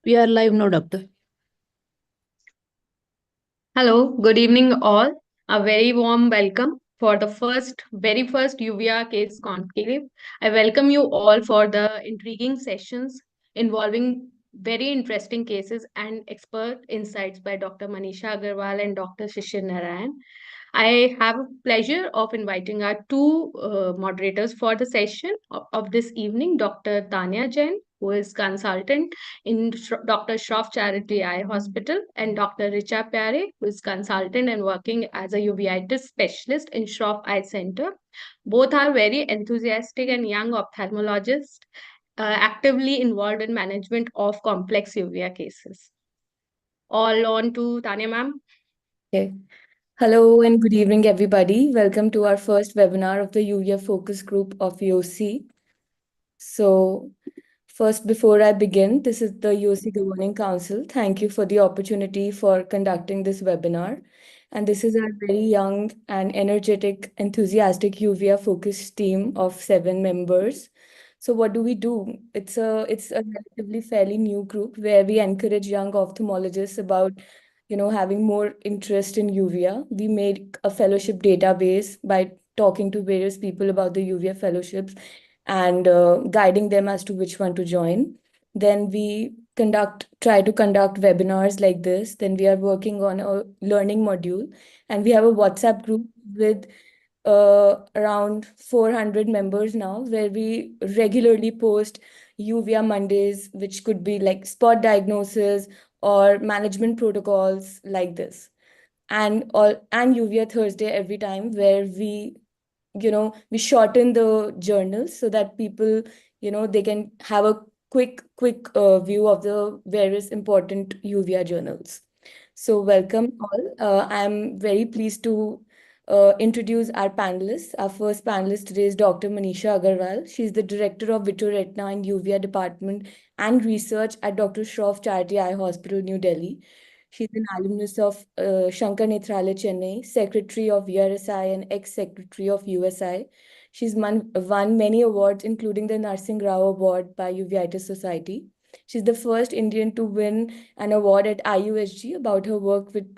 We are live now, doctor. Hello, good evening, all. A very warm welcome for the very first Uvea case conclave. I welcome you all for the intriguing sessions involving very interesting cases and expert insights by Dr. Manisha Agarwal and Dr. Shishir Narayan. I have a pleasure of inviting our two moderators for the session of this evening, Dr. Tanya Jain, who is consultant in Dr. Shroff Charity Eye Hospital, and Dr. Richa Pyare, who is consultant and working as a uveitis specialist in Shroff Eye Center. Both are very enthusiastic and young ophthalmologists actively involved in management of complex uvea cases. All on to Tanya ma'am. Okay. Hello and good evening, everybody. Welcome to our first webinar of the UVA focus group of YOSI. So, first, before I begin, this is the YOSI Governing Council. Thank you for the opportunity for conducting this webinar. And this is our very young and energetic, enthusiastic UVA focused team of 7 members. So what do we do? It's a relatively fairly new group where we encourage young ophthalmologists about having more interest in UVA. We made a fellowship database by talking to various people about the UVA fellowships and guiding them as to which one to join. Then we try to conduct webinars like this. Then we are working on a learning module, and we have a WhatsApp group with around 400 members now, where we regularly post UVA Mondays, which could be like spot diagnosis or management protocols like this, and UVA Thursday every time, where we shorten the journals so that people they can have a quick view of the various important UVA journals. So welcome all. I'm very pleased to introduce our panelists. Our first panelist today is Dr. Manisha Agarwal. She's the Director of Vitreoretina and UVA Department and Research at Dr. Shroff Charity Eye Hospital, New Delhi. She's an alumnus of Shankar Nethralaya, Chennai, Secretary of VRSI and ex-Secretary of USI. She's won many awards, including the Narsingh Rao Award by Uveitis Society. She's the first Indian to win an award at IUSG about her work with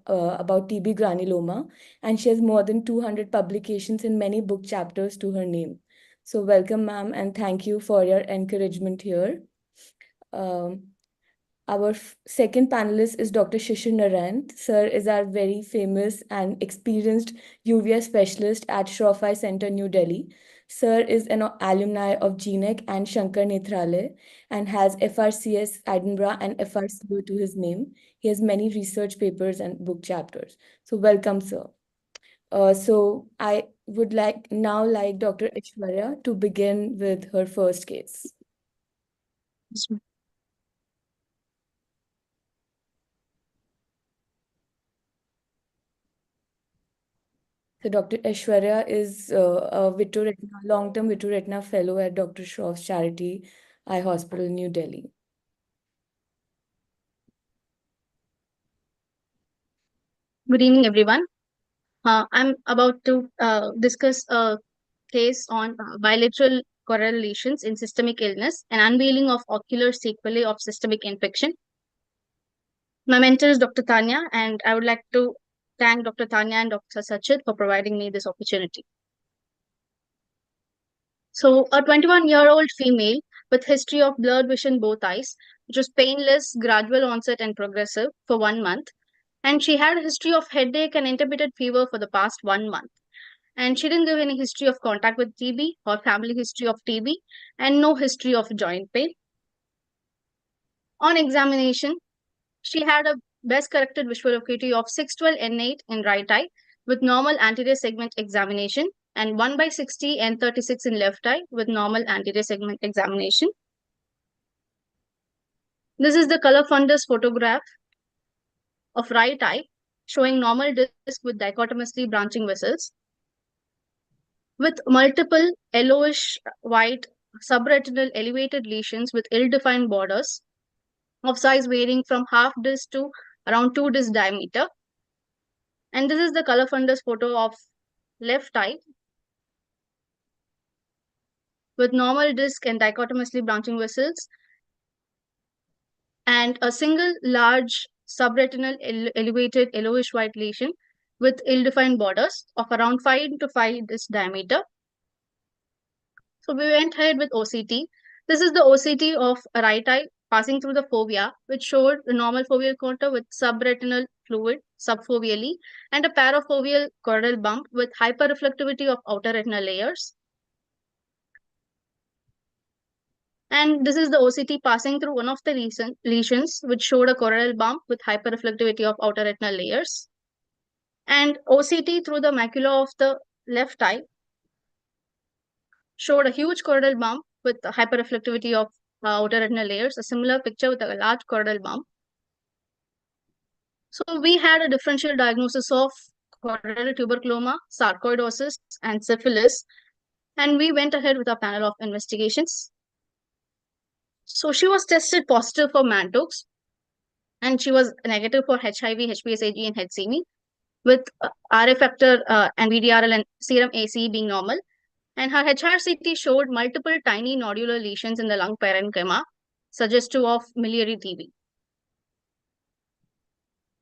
about TB granuloma, and she has more than 200 publications and many book chapters to her name. So welcome, ma'am, and thank you for your encouragement here. Um, our second panelist is Dr. Shishir Narayan. Sir is our very famous and experienced UVA specialist at Shroff Eye Center, New Delhi. Sir is an alumni of GNEC and Shankar Nethralaya and has FRCS Edinburgh and FRCO to his name. He has many research papers and book chapters. So welcome, sir. So I would like Dr. Aishwarya to begin with her first case. So Dr. Aishwarya is a long-term vitreoretina fellow at Dr. Shroff's Charity Eye Hospital, New Delhi. Good evening, everyone. I'm about to discuss a case on bilateral correlations in systemic illness and unveiling of ocular sequelae of systemic infection. My mentor is Dr. Tanya, and I would like to thank Dr. Tanya and Dr. Sachit for providing me this opportunity. So, a 21-year-old female with history of blurred vision both eyes, which was painless, gradual onset, and progressive for 1 month. And she had a history of headache and intermittent fever for the past 1 month. And she didn't give any history of contact with TB or family history of TB and no history of joint pain. On examination, she had a best corrected visual acuity of 612 N8 in right eye with normal anterior segment examination and 1/60 N36 in left eye with normal anterior segment examination. This is the color fundus photograph of right eye showing normal disc with dichotomously branching vessels with multiple yellowish white subretinal elevated lesions with ill-defined borders of size varying from half disc to around 2 disc diameter. And this is the color fundus photo of left eye with normal disc and dichotomously branching vessels and a single large subretinal elevated yellowish white lesion with ill-defined borders of around 5 to 5 inches diameter. So we went ahead with OCT. This is the OCT of a right eye passing through the fovea, which showed the normal foveal contour with subretinal fluid subfoveally and a parafoveal choroidal bump with hyperreflectivity of outer retinal layers. And this is the OCT passing through one of the lesions, which showed a choroidal bump with hyperreflectivity of outer retinal layers. And OCT through the macula of the left eye showed a huge choroidal bump with hyperreflectivity of outer retinal layers, a similar picture with a large choroidal bump. So we had a differential diagnosis of choroidal tuberculoma, sarcoidosis, and syphilis, and we went ahead with our panel of investigations. So she was tested positive for Mantoux, and she was negative for HIV, HPSAG, and HCV, with RF factor and VDRL and serum ACE being normal. And her HRCT showed multiple tiny nodular lesions in the lung parenchyma, suggestive of miliary TB.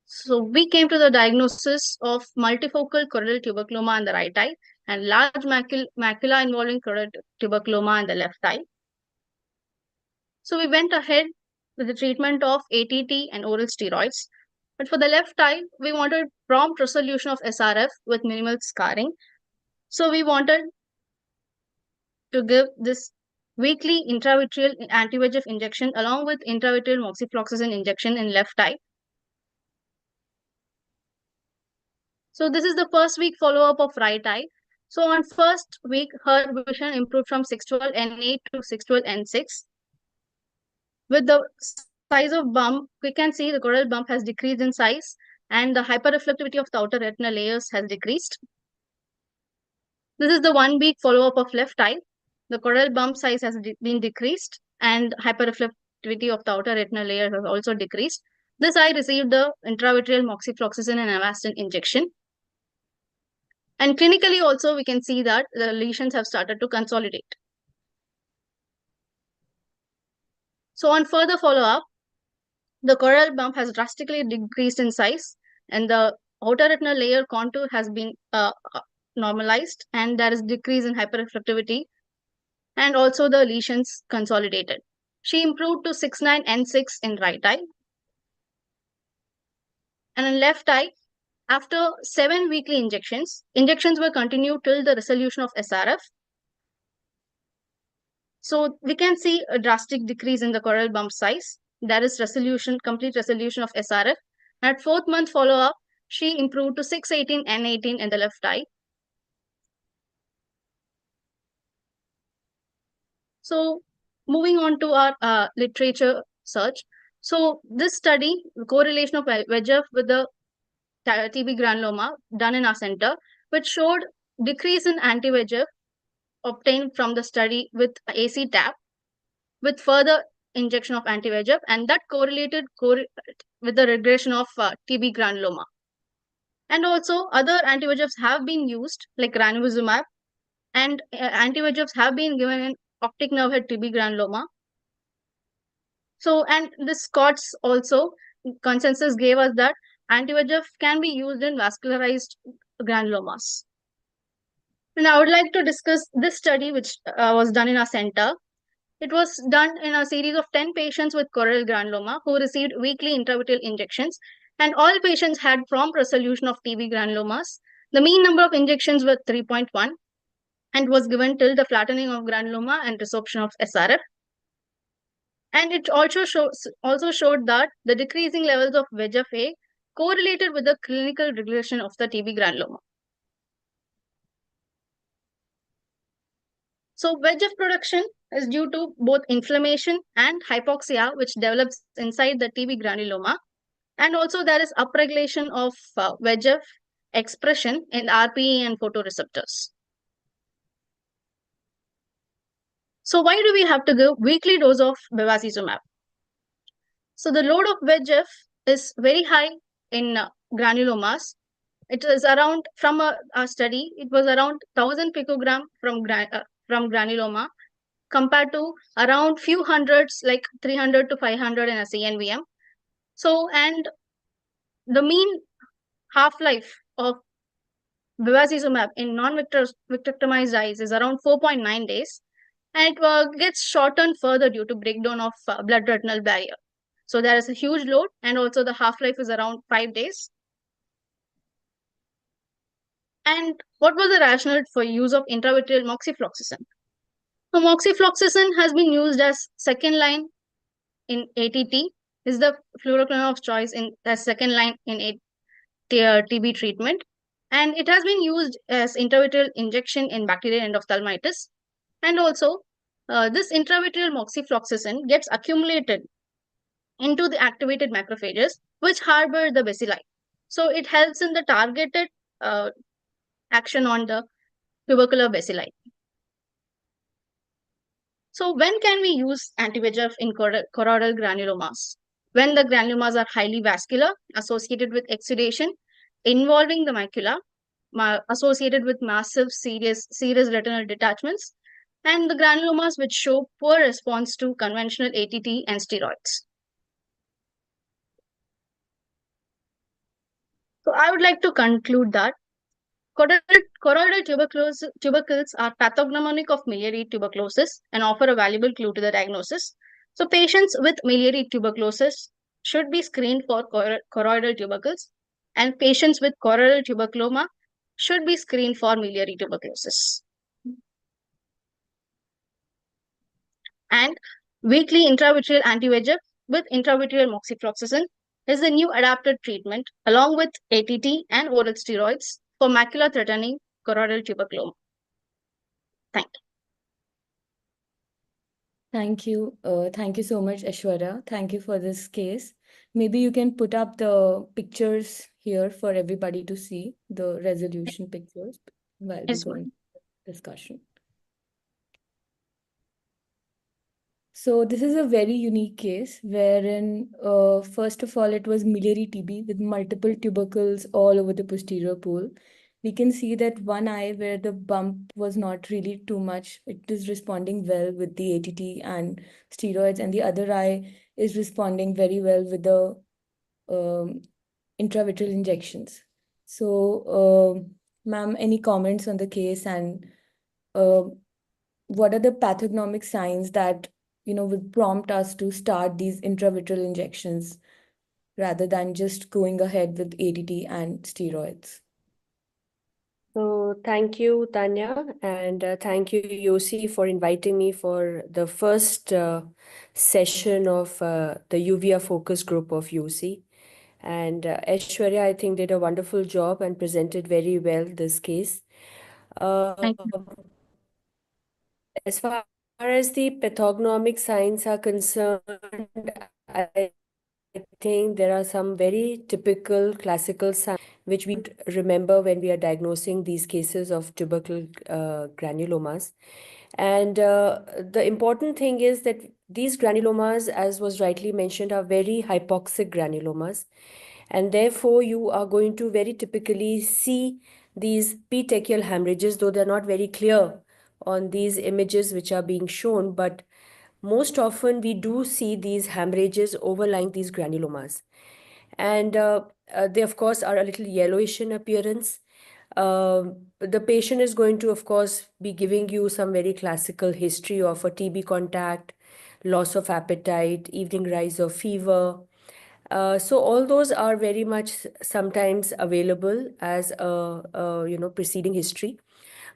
So we came to the diagnosis of multifocal choroidal tuberculoma in the right eye and large macula involving choroidal tuberculoma in the left eye. So we went ahead with the treatment of ATT and oral steroids. But for the left eye, we wanted prompt resolution of SRF with minimal scarring. So we wanted to give this weekly intravitreal anti-VEGF injection along with intravitreal moxifloxacin injection in left eye. So this is the first week follow-up of right eye. So on first week, her vision improved from 612 N8 to 612 N6. With the size of bump, we can see the choroidal bump has decreased in size and the hyperreflectivity of the outer retinal layers has decreased. This is the 1 week follow-up of left eye. The choroidal bump size has been decreased and hyperreflectivity of the outer retinal layer has also decreased. This eye received the intravitreal moxifloxacin and Avastin injection. And clinically also, we can see that the lesions have started to consolidate. So on further follow-up, the choroidal bump has drastically decreased in size and the outer retinal layer contour has been normalized and there is decrease in hyperreflectivity and also the lesions consolidated. She improved to 6.9 N6 in right eye. And in left eye, after 7 weekly injections were continued till the resolution of SRF. So we can see a drastic decrease in the choroidal bump size. There is complete resolution of SRF. At 4th month follow-up, she improved to 618 N18 in the left eye. So moving on to our literature search. So this study, the correlation of VEGF with the TB granuloma done in our center, which showed decrease in anti-VEGF obtained from the study with AC tap with further injection of anti-VEGF, and that correlated with the regression of TB granuloma. And also other anti-VEGFs have been used like ranibizumab, and anti-VEGFs have been given in optic nerve head TB granuloma. So, and this Scott's also consensus gave us that anti-VEGF can be used in vascularized granulomas. And I would like to discuss this study which was done in our center. It was done in a series of 10 patients with choroidal granuloma who received weekly intravitreal injections, and all patients had prompt resolution of TB granulomas. The mean number of injections were 3.1 and was given till the flattening of granuloma and resorption of SRF. And it also showed that the decreasing levels of VEGF-A correlated with the clinical regression of the TB granuloma. So VEGF production is due to both inflammation and hypoxia, which develops inside the TB granuloma. And also there is upregulation of VEGF expression in RPE and photoreceptors. So why do we have to give weekly dose of bevacizumab? So the load of VEGF is very high in granulomas. It is around, from a study, it was around 1000 picogram from granuloma. compared to around few hundreds, like 300 to 500 in a CNVM. So, and the mean half-life of bevacizumab in non-victimized eyes is around 4.9 days, and it gets shortened further due to breakdown of blood-retinal barrier. So there is a huge load, and also the half-life is around 5 days. And what was the rationale for use of intravitreal moxifloxacin? So moxifloxacin has been used as second line in ATT, is the fluoroquinone of choice in as second line in TB treatment, and it has been used as intravitreal injection in bacterial endophthalmitis. And also, this intravitreal moxifloxacin gets accumulated into the activated macrophages, which harbor the bacilli. So it helps in the targeted uh, action on the tubercular bacilli. So when can we use anti-VEGF in choroidal granulomas? When the granulomas are highly vascular, associated with exudation, involving the macula, associated with massive serous retinal detachments, and the granulomas which show poor response to conventional ATT and steroids. So I would like to conclude that choroidal tubercles are pathognomonic of miliary tuberculosis and offer a valuable clue to the diagnosis. So patients with miliary tuberculosis should be screened for choroidal tubercles, and patients with choroidal tuberculoma should be screened for miliary tuberculosis. And weekly intravitreal anti-VEGF with intravitreal moxifloxacin is the new adapted treatment along with ATT and oral steroids for macula-threatening choroidal tuberculoma. Thank you. Thank you. Thank you so much, Aishwarya. Thank you for this case. Maybe you can put up the pictures here for everybody to see, the resolution pictures while we Yes, go ma'am. into discussion. So this is a very unique case wherein, first of all, it was miliary TB with multiple tubercles all over the posterior pole. We can see that one eye where the bump was not really too much, it is responding well with the ATT and steroids, and the other eye is responding very well with the um, intravitreal injections. So, ma'am, any comments on the case, and uh, what are the pathognomic signs that would prompt us to start these intravitreal injections rather than just going ahead with ADT and steroids? So thank you, Tanya, and thank you, Yosi, for inviting me for the first session of the Uvea focus group of Yosi. And Aishwarya, I think, did a wonderful job and presented very well this case. Thank you. As far as the pathognomic signs are concerned, I think there are some very typical classical signs which we remember when we are diagnosing these cases of tubercle granulomas. And the important thing is that these granulomas, as was rightly mentioned, are very hypoxic granulomas. And therefore, you are going to very typically see these petechial hemorrhages, though they're not very clear on these images which are being shown, but most often we do see these hemorrhages overlying these granulomas. And they, of course, are a little yellowish in appearance. The patient is going to, of course, be giving you some very classical history of a TB contact, loss of appetite, evening rise of fever. So all those are very much sometimes available as a preceding history.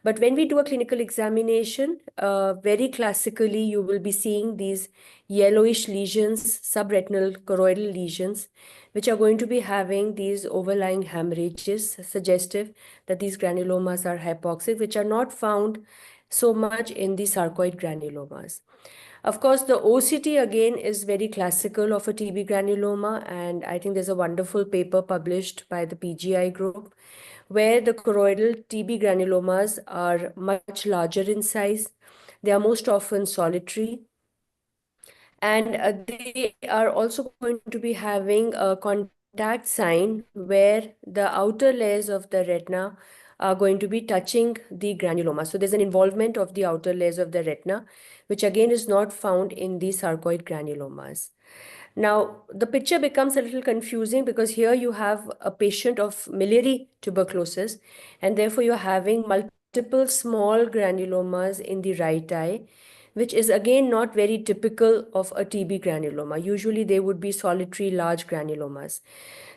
But when we do a clinical examination, very classically, you will be seeing these yellowish lesions, subretinal choroidal lesions, which are going to be having these overlying hemorrhages, suggestive that these granulomas are hypoxic, which are not found so much in the sarcoid granulomas. Of course, the OCT again is very classical of a TB granuloma, and I think there's a wonderful paper published by the PGI group where the choroidal TB granulomas are much larger in size. They are most often solitary, and they are also going to be having a contact sign where the outer layers of the retina are going to be touching the granuloma. So there's an involvement of the outer layers of the retina, which again is not found in the sarcoid granulomas. Now, the picture becomes a little confusing because here you have a patient of miliary tuberculosis, and therefore you're having multiple small granulomas in the right eye, which is again not very typical of a TB granuloma. Usually they would be solitary large granulomas.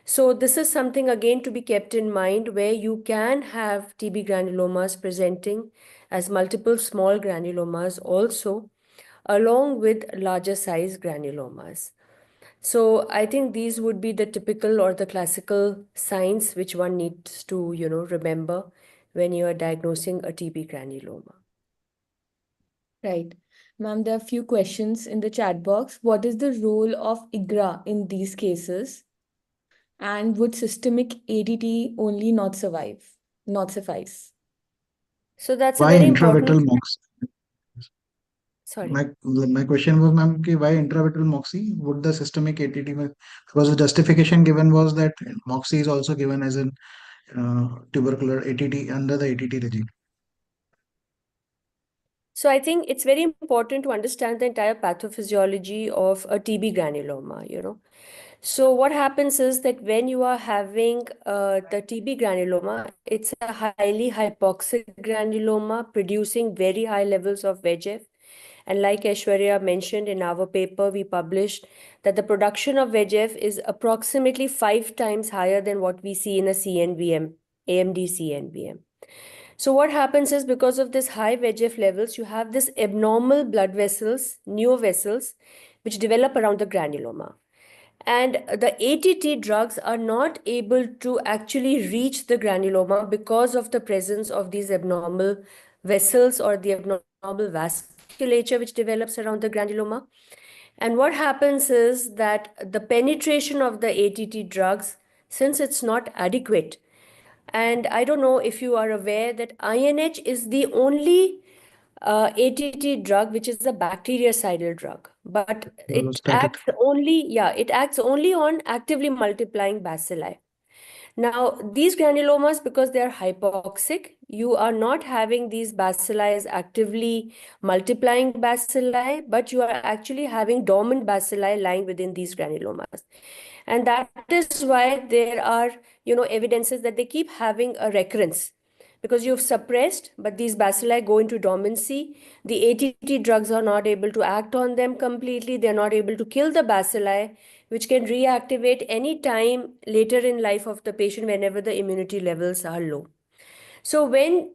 So this is something again to be kept in mind, where you can have TB granulomas presenting as multiple small granulomas also, along with larger size granulomas. So I think these would be the typical or the classical signs which one needs to, remember when you are diagnosing a TB granuloma. Right. Ma'am, there are a few questions in the chat box. What is the role of IGRA in these cases? And would systemic ADT only not suffice? So that's a Why very intravitreal important. mox? Sorry. My question was, ma'am, why intravitreal moxie? Would the systemic ATT, because the justification given was that moxie is also given as an tubercular ATT under the ATT regime. So I think it's very important to understand the entire pathophysiology of a TB granuloma. So what happens is that when you are having the TB granuloma, it's a highly hypoxic granuloma producing very high levels of VEGF. And like Aishwarya mentioned in our paper, we published that the production of VEGF is approximately 5 times higher than what we see in a CNVM, AMD CNVM. So what happens is, because of this high VEGF levels, you have this abnormal blood vessels, neovessels, which develop around the granuloma. And the ATT drugs are not able to actually reach the granuloma because of the presence of these abnormal vessels or the abnormal vasculature which develops around the granuloma. And what happens is that the penetration of the ATT drugs, since it's not adequate, and I don't know if you are aware that INH is the only ATT drug which is a bactericidal drug, but it Static. acts only on actively multiplying bacilli. Now, these granulomas, because they are hypoxic, you are not having these bacilli as actively multiplying bacilli, but you are actually having dormant bacilli lying within these granulomas. And that is why there are, evidences that they keep having a recurrence, because you've suppressed, but these bacilli go into dormancy. The ATT drugs are not able to act on them completely. They're not able to kill the bacilli, which can reactivate any time later in life of the patient whenever the immunity levels are low. So when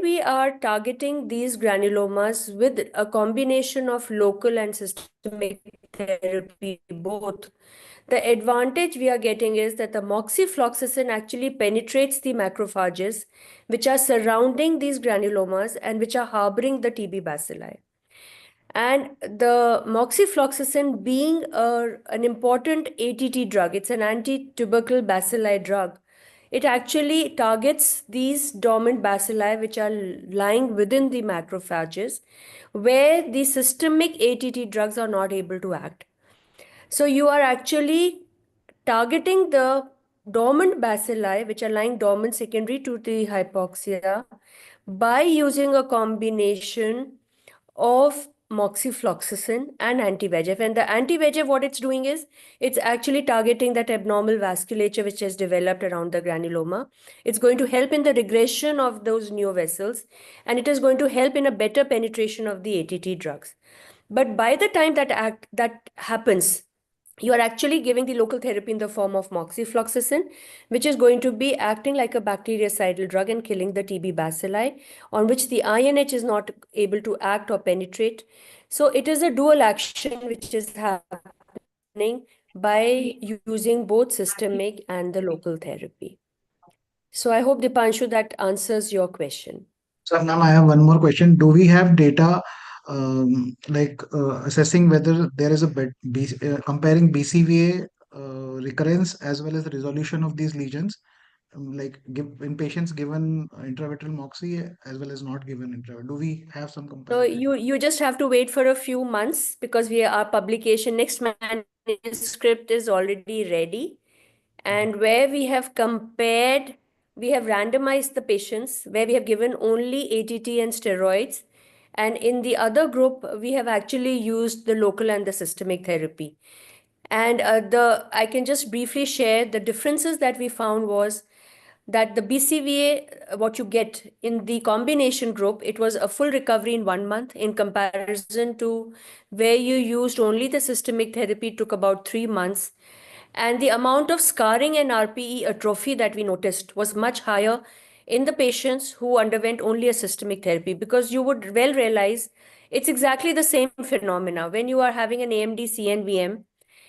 we are targeting these granulomas with a combination of local and systemic therapy both, the advantage we are getting is that the moxifloxacin actually penetrates the macrophages which are surrounding these granulomas and which are harboring the TB bacilli. And the moxifloxacin being an important ATT drug, it's an anti-tubercle bacilli drug. It actually targets these dormant bacilli which are lying within the macrophages, where the systemic ATT drugs are not able to act. So you are actually targeting the dormant bacilli which are lying dormant secondary to the hypoxia by using a combination of moxifloxacin and anti-VEGF. And the anti-VEGF, what it's doing is, it's actually targeting that abnormal vasculature which has developed around the granuloma. It's going to help in the regression of those new vessels, and it is going to help in a better penetration of the ATT drugs. But by the time that happens, you are actually giving the local therapy in the form of moxifloxacin, which is going to be acting like a bactericidal drug and killing the TB bacilli, on which the INH is not able to act or penetrate. So it is a dual action which is happening by using both systemic and the local therapy. So I hope, Dipanshu, that answers your question. So, ma'am, I have one more question. Do we have data assessing whether there is a comparing BCVA recurrence as well as the resolution of these lesions, in patients given intravitreal moxie as well as not given intravitreal? Do we have some So comparison? you just have to wait for a few months, because our publication next manuscript is already ready, and where we have compared we have randomized the patients where we have given only ATT and steroids. And in the other group, we have actually used the local and the systemic therapy. And I can just briefly share the differences that we found was that the BCVA, what you get in the combination group, it was a full recovery in 1 month in comparison to where you used only the systemic therapy, took about 3 months. And the amount of scarring and RPE atrophy that we noticed was much higher in the patients who underwent only a systemic therapy, because you would well realize it's exactly the same phenomena. When you are having an AMD CNVM,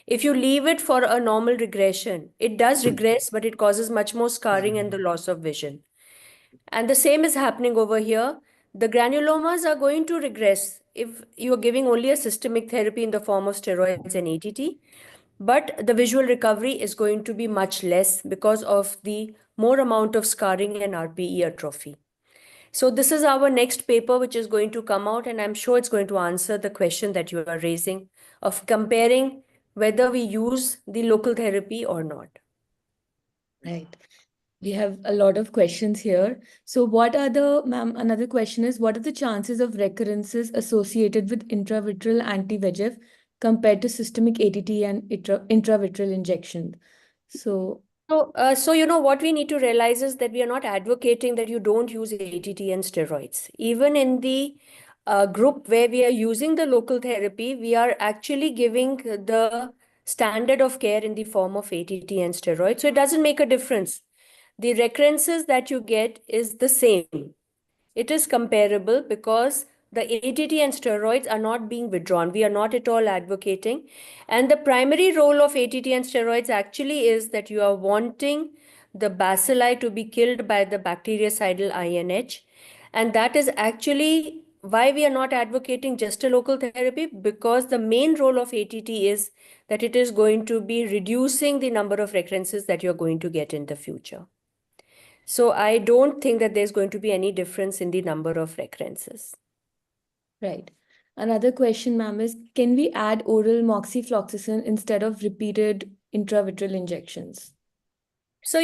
if you leave it for a normal regression, it does regress, but it causes much more scarring and the loss of vision. And the same is happening over here. The granulomas are going to regress if you're giving only a systemic therapy in the form of steroids and ATT. But the visual recovery is going to be much less because of the more amount of scarring and RPE atrophy. So this is our next paper, which is going to come out, and I'm sure it's going to answer the question that you are raising of comparing whether we use the local therapy or not. Right. We have a lot of questions here. So ma'am, another question is, what are the chances of recurrences associated with intravitreal anti-VEGF compared to systemic ATT and intravitreal injection? So, So, what we need to realize is that we are not advocating that you don't use ATT and steroids. Even in the group where we are using the local therapy, we are actually giving the standard of care in the form of ATT and steroids. So it doesn't make a difference. The recurrences that you get is the same. It is comparable because the ATT and steroids are not being withdrawn. We are not at all advocating. And the primary role of ATT and steroids actually is that you are wanting the bacilli to be killed by the bactericidal INH. And that is actually why we are not advocating just a local therapy, because the main role of ATT is that it is going to be reducing the number of recurrences that you're going to get in the future. So I don't think that there's going to be any difference in the number of recurrences. right. Another question, ma'am, is, can we add oral moxifloxacin instead of repeated intravitreal injections? So,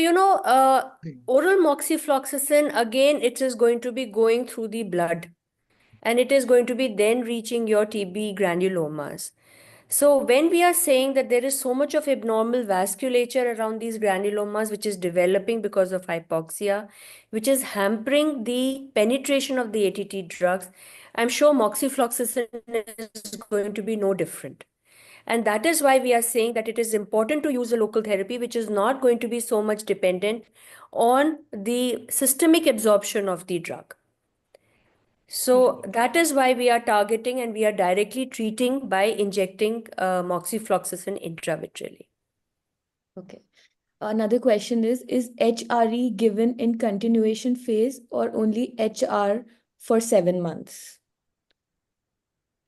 oral moxifloxacin, again, it is going to be going through the blood, and it is going to be then reaching your TB granulomas. So when we are saying that there is so much of abnormal vasculature around these granulomas, which is developing because of hypoxia, which is hampering the penetration of the ATT drugs, I'm sure moxifloxacin is going to be no different. And that is why we are saying that it is important to use a local therapy, which is not going to be so much dependent on the systemic absorption of the drug. So that is why we are targeting and we are directly treating by injecting moxifloxacin intravitreally. Okay. Another question is HRE given in continuation phase or only HR for 7 months?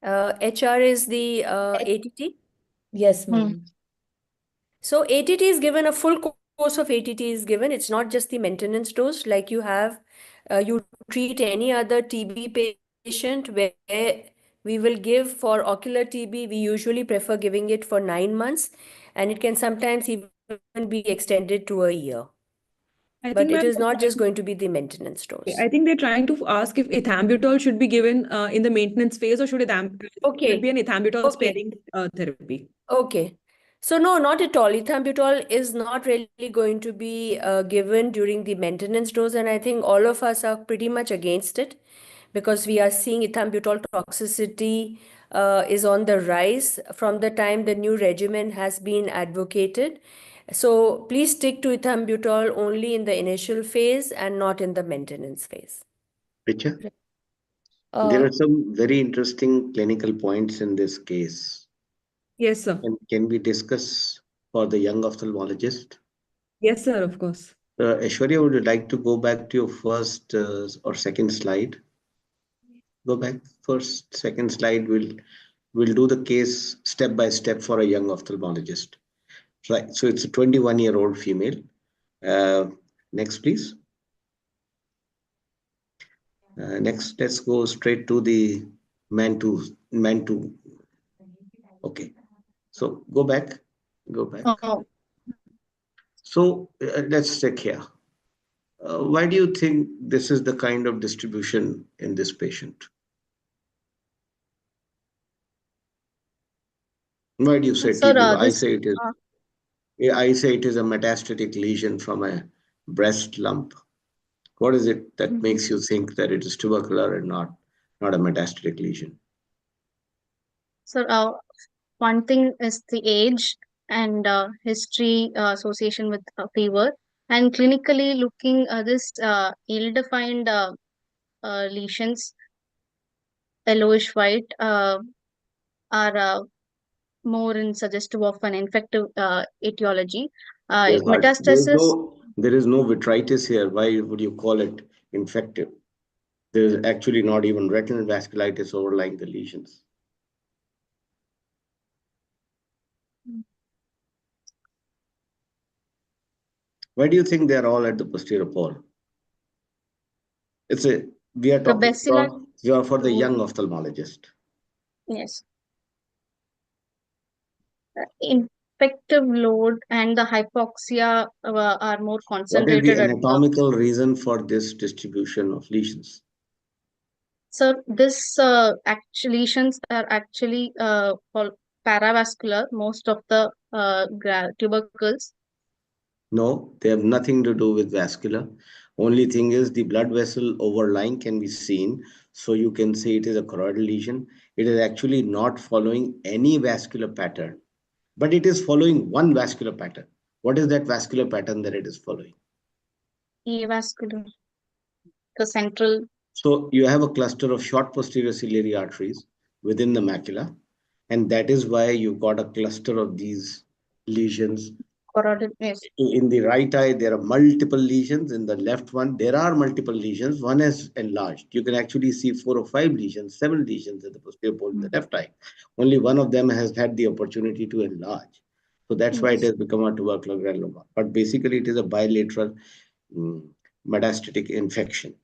HR is the ATT. Yes, Hmm. ma'am. So ATT is given, a full course of ATT is given. It's not just the maintenance dose like you treat any other TB patient, where we will give for ocular TB, we usually prefer giving it for 9 months, and it can sometimes even be extended to a year. I But think, it ma'am, is not just going to be the maintenance dose. I think they're trying to ask if ethambutol should be given in the maintenance phase, or should it be an ethambutol Okay. sparing therapy? Okay. So no, not at all. Ethambutol is not really going to be given during the maintenance dose, and I think all of us are pretty much against it, because we are seeing ethambutol toxicity is on the rise from the time the new regimen has been advocated. So please stick to ethambutol only in the initial phase and not in the maintenance phase. Richa, there Uh, are some very interesting clinical points in this case. Yes, sir. Can we discuss for the young ophthalmologist? Yes, sir, of course. Aishwarya, would you like to go back to your first or second slide? Go back first, second slide. We'll do the case step by step for a young ophthalmologist. Right. So it's a 21-year-old female. Next, please. Next, let's go straight to the man two. Okay. So go back. Oh, So let's check here. Why do you think this is the kind of distribution in this patient? Why do you say Sir, TB? this I say it is a metastatic lesion from a breast lump. What is it that makes you think that it is tubercular and not a metastatic lesion? sir, one thing is the age and history association with fever, and clinically looking this ill-defined lesions, yellowish white, are more in suggestive of an infective etiology. Yes, but Metastasis, there is no vitritis here. Why would you call it infective? There is actually not even retinal vasculitis overlying the lesions. Why do you think they are all at the posterior pole? It's a we are the talking bacillus, you are for the young ophthalmologist. yes, infective load and the hypoxia are more What is the concentrated at the. anatomical reason for this distribution of lesions? So this lesions are actually called paravascular. Most of the tubercles. No, they have nothing to do with vascular. Only thing is the blood vessel overlying can be seen. So you can say it is a choroidal lesion. It is actually not following any vascular pattern, but it is following one vascular pattern. What is that vascular pattern that it is following? Avascular, the central So you have a cluster of short posterior ciliary arteries within the macula, and that is why you've got a cluster of these lesions. choroidal, yes. In the right eye, there are multiple lesions. In the left one, there are multiple lesions. One is enlarged. You can actually see 4 or 5 lesions, 7 lesions in the posterior pole in the left eye. Only one of them has had the opportunity to enlarge. So that's why it has become a tubercular granuloma. But basically, it is a bilateral mm, metastatic infection.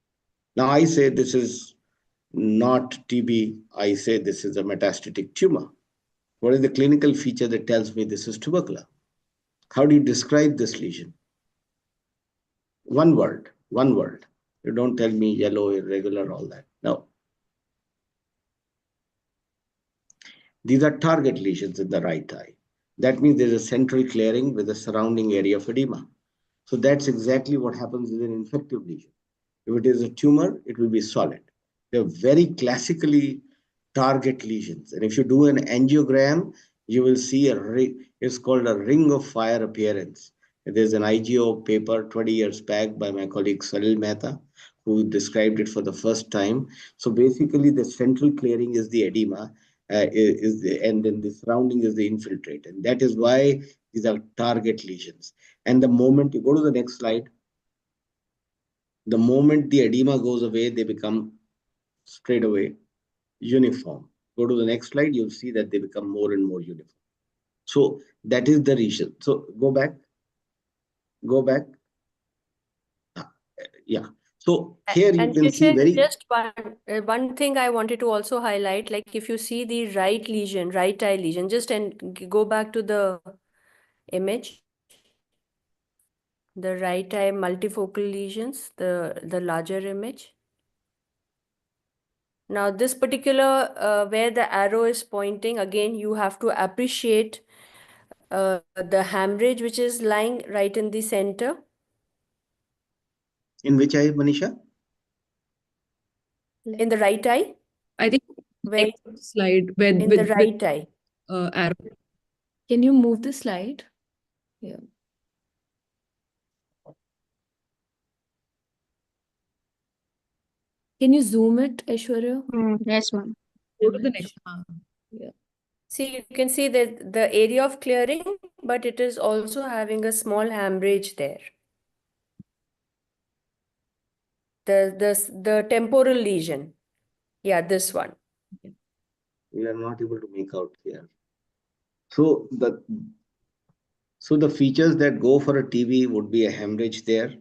Now, I say this is not TB. I say this is a metastatic tumor. What is the clinical feature that tells me this is tubercular? How do you describe this lesion? One word, one word. You don't tell me yellow, irregular, all that. No. These are target lesions in the right eye. That means there's a central clearing with a surrounding area of edema. So that's exactly what happens with an infective lesion. If it is a tumor, it will be solid. They're very classically target lesions. And if you do an angiogram, you will see a ring. It's called a ring of fire appearance. There's an IGO paper 20 years back by my colleague Salil Mehta, who described it for the first time. So basically, the central clearing is the edema, and then the surrounding is the infiltrate. And that is why these are target lesions. And the moment you go to the next slide, the moment the edema goes away, they become straight away uniform. Go to the next slide, you'll see that they become more and more uniform. So that is the reason. So go back, go back. Yeah. So here you And can see Kishan, very just one thing I wanted to also highlight, like if you see the right lesion, right eye lesion, just and go back to the image, the right eye multifocal lesions, the larger image. Now this particular where the arrow is pointing, again you have to appreciate the hemorrhage which is lying right in the center. in which eye, Manisha? In the right eye? I think Where next slide with in the right eye. arrow. Can you move the slide? Yeah. Can you zoom it, Aishwarya? Yes, ma'am. Go to the next. Yeah. See, you can see that the area of clearing, but it is also having a small hemorrhage there. The temporal lesion. Yeah, this one. We are not able to make out here. So the features that go for a TB would be a hemorrhage there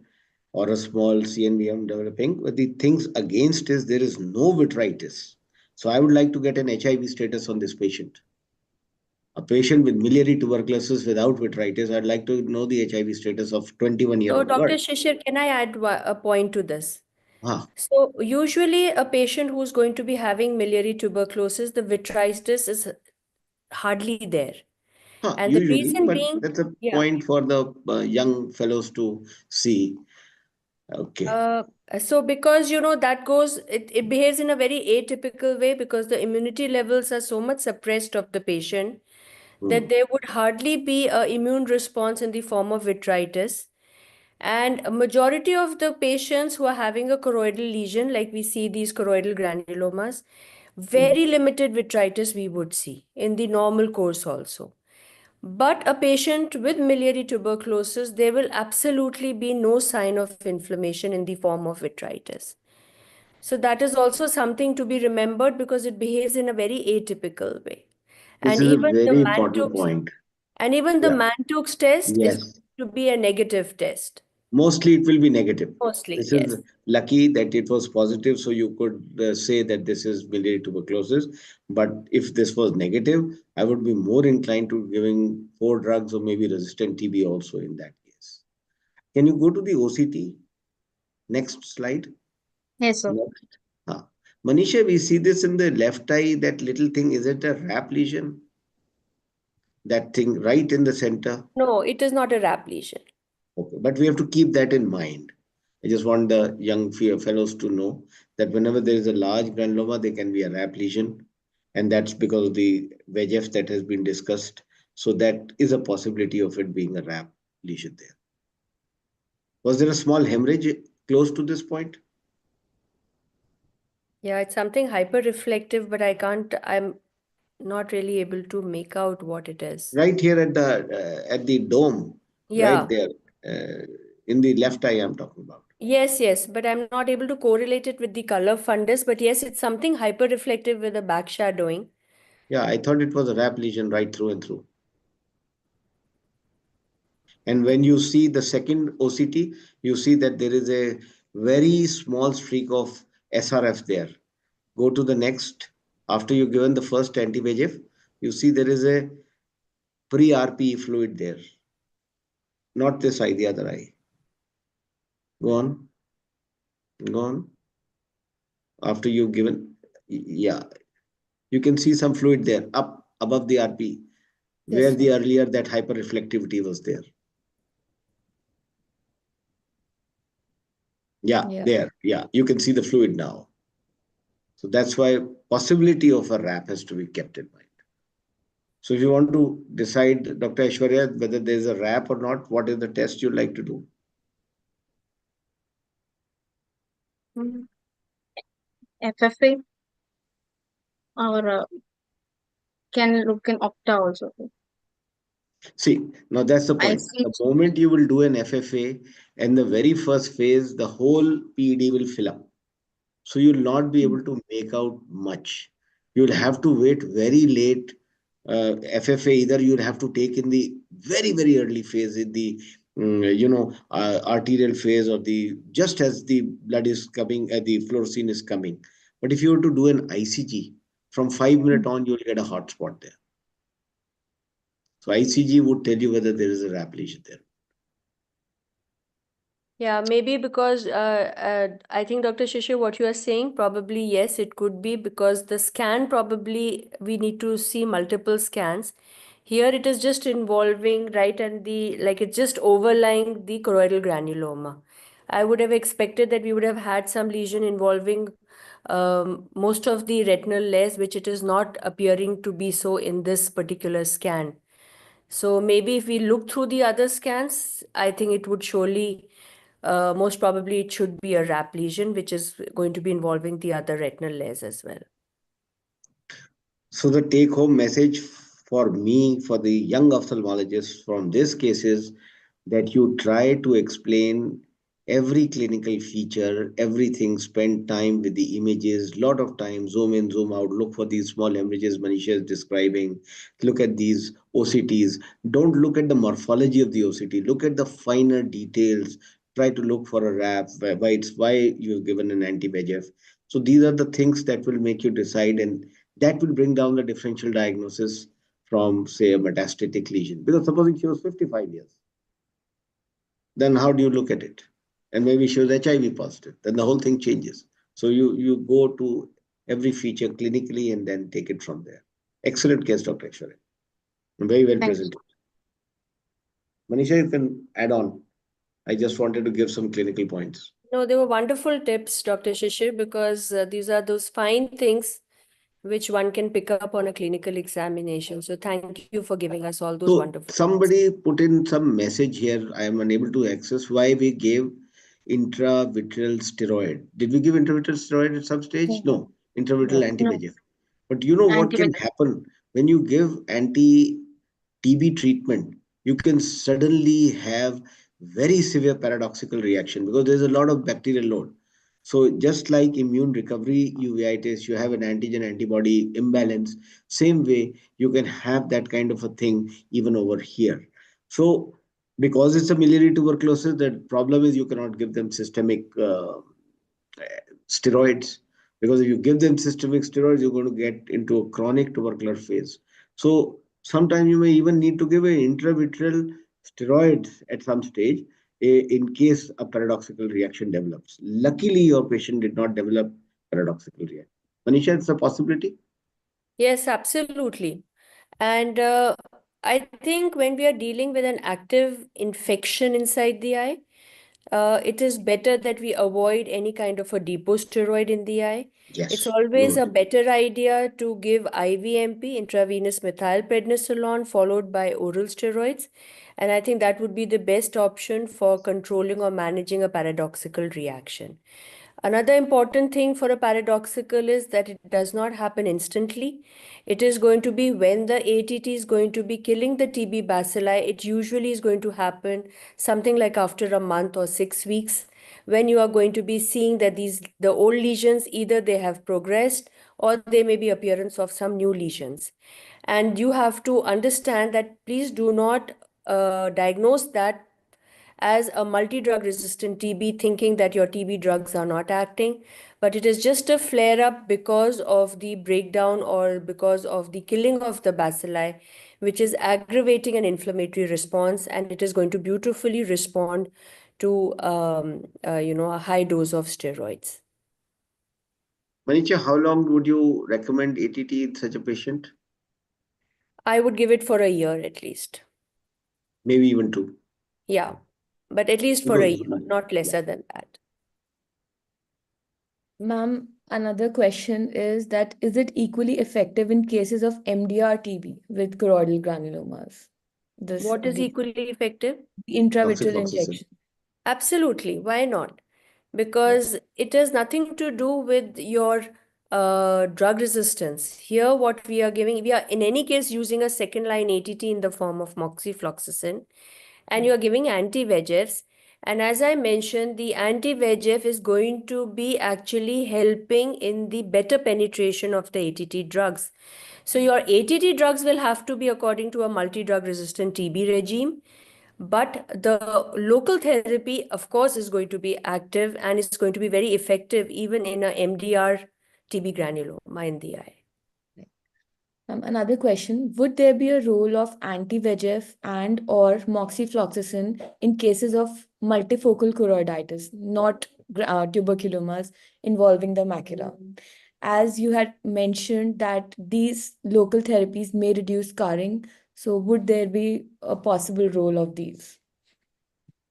or a small CNVM developing. But the things against is there is no vitritis. So I would like to get an HIV status on this patient. A patient with miliary tuberculosis without vitritis, I'd like to know the HIV status of 21-year-old So, Dr. girl. Shishir, can I add a point to this? Ah, So, usually a patient who's going to be having miliary tuberculosis, the vitritis is hardly there. And the usually, reason but being, that's a yeah, point for the young fellows to see. Okay. so because that goes, it behaves in a very atypical way because the immunity levels are so much suppressed of the patient that Hmm. there would hardly be a immune response in the form of vitritis. And a majority of the patients who are having a choroidal lesion, like we see these choroidal granulomas, Hmm. very limited vitritis we would see in the normal course also. But a patient with miliary tuberculosis, there will absolutely be no sign of inflammation in the form of vitritis. So that is also something to be remembered because it behaves in a very atypical way. This And is a even the very important Mantoux point. and even the Yeah. Mantoux test is Yes. to be a negative test. Mostly it will be negative. Mostly, This is yes. lucky that it was positive, so you could say that this is biliary tuberculosis. But if this was negative, I would be more inclined to giving four drugs or maybe resistant TB also in that case. Can you go to the OCT? Next slide. Yes, sir. Next. Ah. Manisha, we see this in the left eye, that little thing. Is it a RAP lesion? That thing right in the center? No, it is not a RAP lesion. Okay, but we have to keep that in mind. I just want the young fellows to know that whenever there is a large granuloma, there can be a RAP lesion, and that's because of the VEGF that has been discussed. So that is a possibility of it being a RAP lesion there. Was there a small hemorrhage close to this point? Yeah, it's something hyper reflective, but I'm not really able to make out what it is. Right here at the dome, right Yeah. there, uh, in the left eye, I'm talking about. Yes, yes, but I'm not able to correlate it with the color fundus. But yes, it's something hyper reflective with a backshadowing. Yeah, I thought it was a RAP lesion right through and through. And when you see the second OCT, you see that there is a very small streak of SRF there. Go to the next. After you've given the first anti-VEGF, you see there is a pre-RPE fluid there. Not this eye, the other eye. Go on. Go on. After you've given, yeah, you can see some fluid there up above the RPE, where Yes, the sir. earlier that hyperreflectivity was there. Yeah, Yeah. there. Yeah, you can see the fluid now. So that's why possibility of a RAP has to be kept in mind. So if you want to decide, Dr. Aishwarya, whether there is a RAP or not, what is the test you like to do? Mm, FFA or can look in Opta also. See, now that's the I point. see. The moment you will do an FFA, and the very first phase, the whole PED will fill up. So you'll not be able to make out much. You'll have to wait very late. FFA either you'll have to take in the very very early phase, in the arterial phase, or the just as the blood is coming, the fluorescein is coming. But if you were to do an ICG, from 5 minutes on, you'll get a hot spot there. So ICG would tell you whether there is a RAP lesion there. Yeah, maybe because I think Dr. Shishir, what you are saying, probably yes, it could be because the scan probably we need to see multiple scans. Here it is just involving right and the like it's just overlying the choroidal granuloma. I would have expected that we would have had some lesion involving most of the retinal layers, which it is not appearing to be so in this particular scan. So maybe if we look through the other scans, I think it would surely, most probably, it should be a RAP lesion, which is going to be involving the other retinal layers as well. So the take home message for me, for the young ophthalmologists from this case is that you try to explain every clinical feature, everything, spend time with the images, lot of time, zoom in, zoom out, look for these small hemorrhages Manisha is describing, look at these OCTs. Don't look at the morphology of the OCT, look at the finer details, try to look for a RAP, why you've given an anti-VEGF. So these are the things that will make you decide, and that will bring down the differential diagnosis from, say, a metastatic lesion. Because supposing she was 55 years, then how do you look at it? And maybe she was HIV positive, then the whole thing changes. So you go to every feature clinically and then take it from there. Excellent case, Dr. Aishwarya. Very well Thank you. presented. Manisha, you can add on. I just wanted to give some clinical points. No, they were wonderful tips, Dr. Shishir, because these are those fine things which one can pick up on a clinical examination. So thank you for giving us all those So wonderful tips. somebody put in some message here. I am unable to access why we gave intravitreal steroid. Did we give intravitreal steroid at some stage? No, intravitreal No. anti-VEGF. But you know what can Anti-VEGF. happen when you give anti-TB treatment? You can suddenly have very severe paradoxical reaction because there's a lot of bacterial load. So just like immune recovery uveitis, you have an antigen antibody imbalance. Same way, you can have that kind of a thing even over here. So because it's a miliary tuberculosis, the problem is you cannot give them systemic steroids, because if you give them systemic steroids, you're going to get into a chronic tubercular phase. So sometimes you may even need to give an intravitreal steroids at some stage in case a paradoxical reaction develops. Luckily, your patient did not develop paradoxical reaction. Manisha, it's a possibility. Yes, absolutely. And I think when we are dealing with an active infection inside the eye, it is better that we avoid any kind of a depot steroid in the eye. It's Yes. always a better idea to give IVMP, intravenous methylprednisolone, followed by oral steroids. And I think that would be the best option for controlling or managing a paradoxical reaction. Another important thing for a paradoxical is that it does not happen instantly. It is going to be when the ATT is going to be killing the TB bacilli, it usually is going to happen something like after a month or 6 weeks, when you are going to be seeing that the old lesions, either they have progressed or there may be appearance of some new lesions. And you have to understand that please do not diagnose that as a multi-drug resistant TB, thinking that your TB drugs are not acting, but it is just a flare-up because of the breakdown or because of the killing of the bacilli, which is aggravating an inflammatory response, and it is going to beautifully respond to a high dose of steroids. Manisha, how long would you recommend ATT in such a patient? I would give it for a year at least. Maybe even 2. Yeah, but at least for a year, not lesser than that. Ma'am, another question is that is it equally effective in cases of MDR TB with choroidal granulomas? What is equally effective? Intravitreal Doxyfloxacin. injection. Absolutely. Why not? Because it has nothing to do with your drug resistance. Here, what we are giving, we are in any case using a second line ATT in the form of moxifloxacin, and you are giving anti-VEGFs. And as I mentioned, the anti-VEGF is going to be actually helping in the better penetration of the ATT drugs. So your ATT drugs will have to be according to a multi-drug resistant TB regime. But the local therapy, of course, is going to be active and is going to be very effective even in a MDR TB granuloma in the eye. Another question, would there be a role of anti-VEGF and or moxifloxacin in cases of multifocal choroiditis, not tuberculomas involving the macula? As you had mentioned that these local therapies may reduce scarring, so would there be a possible role of these?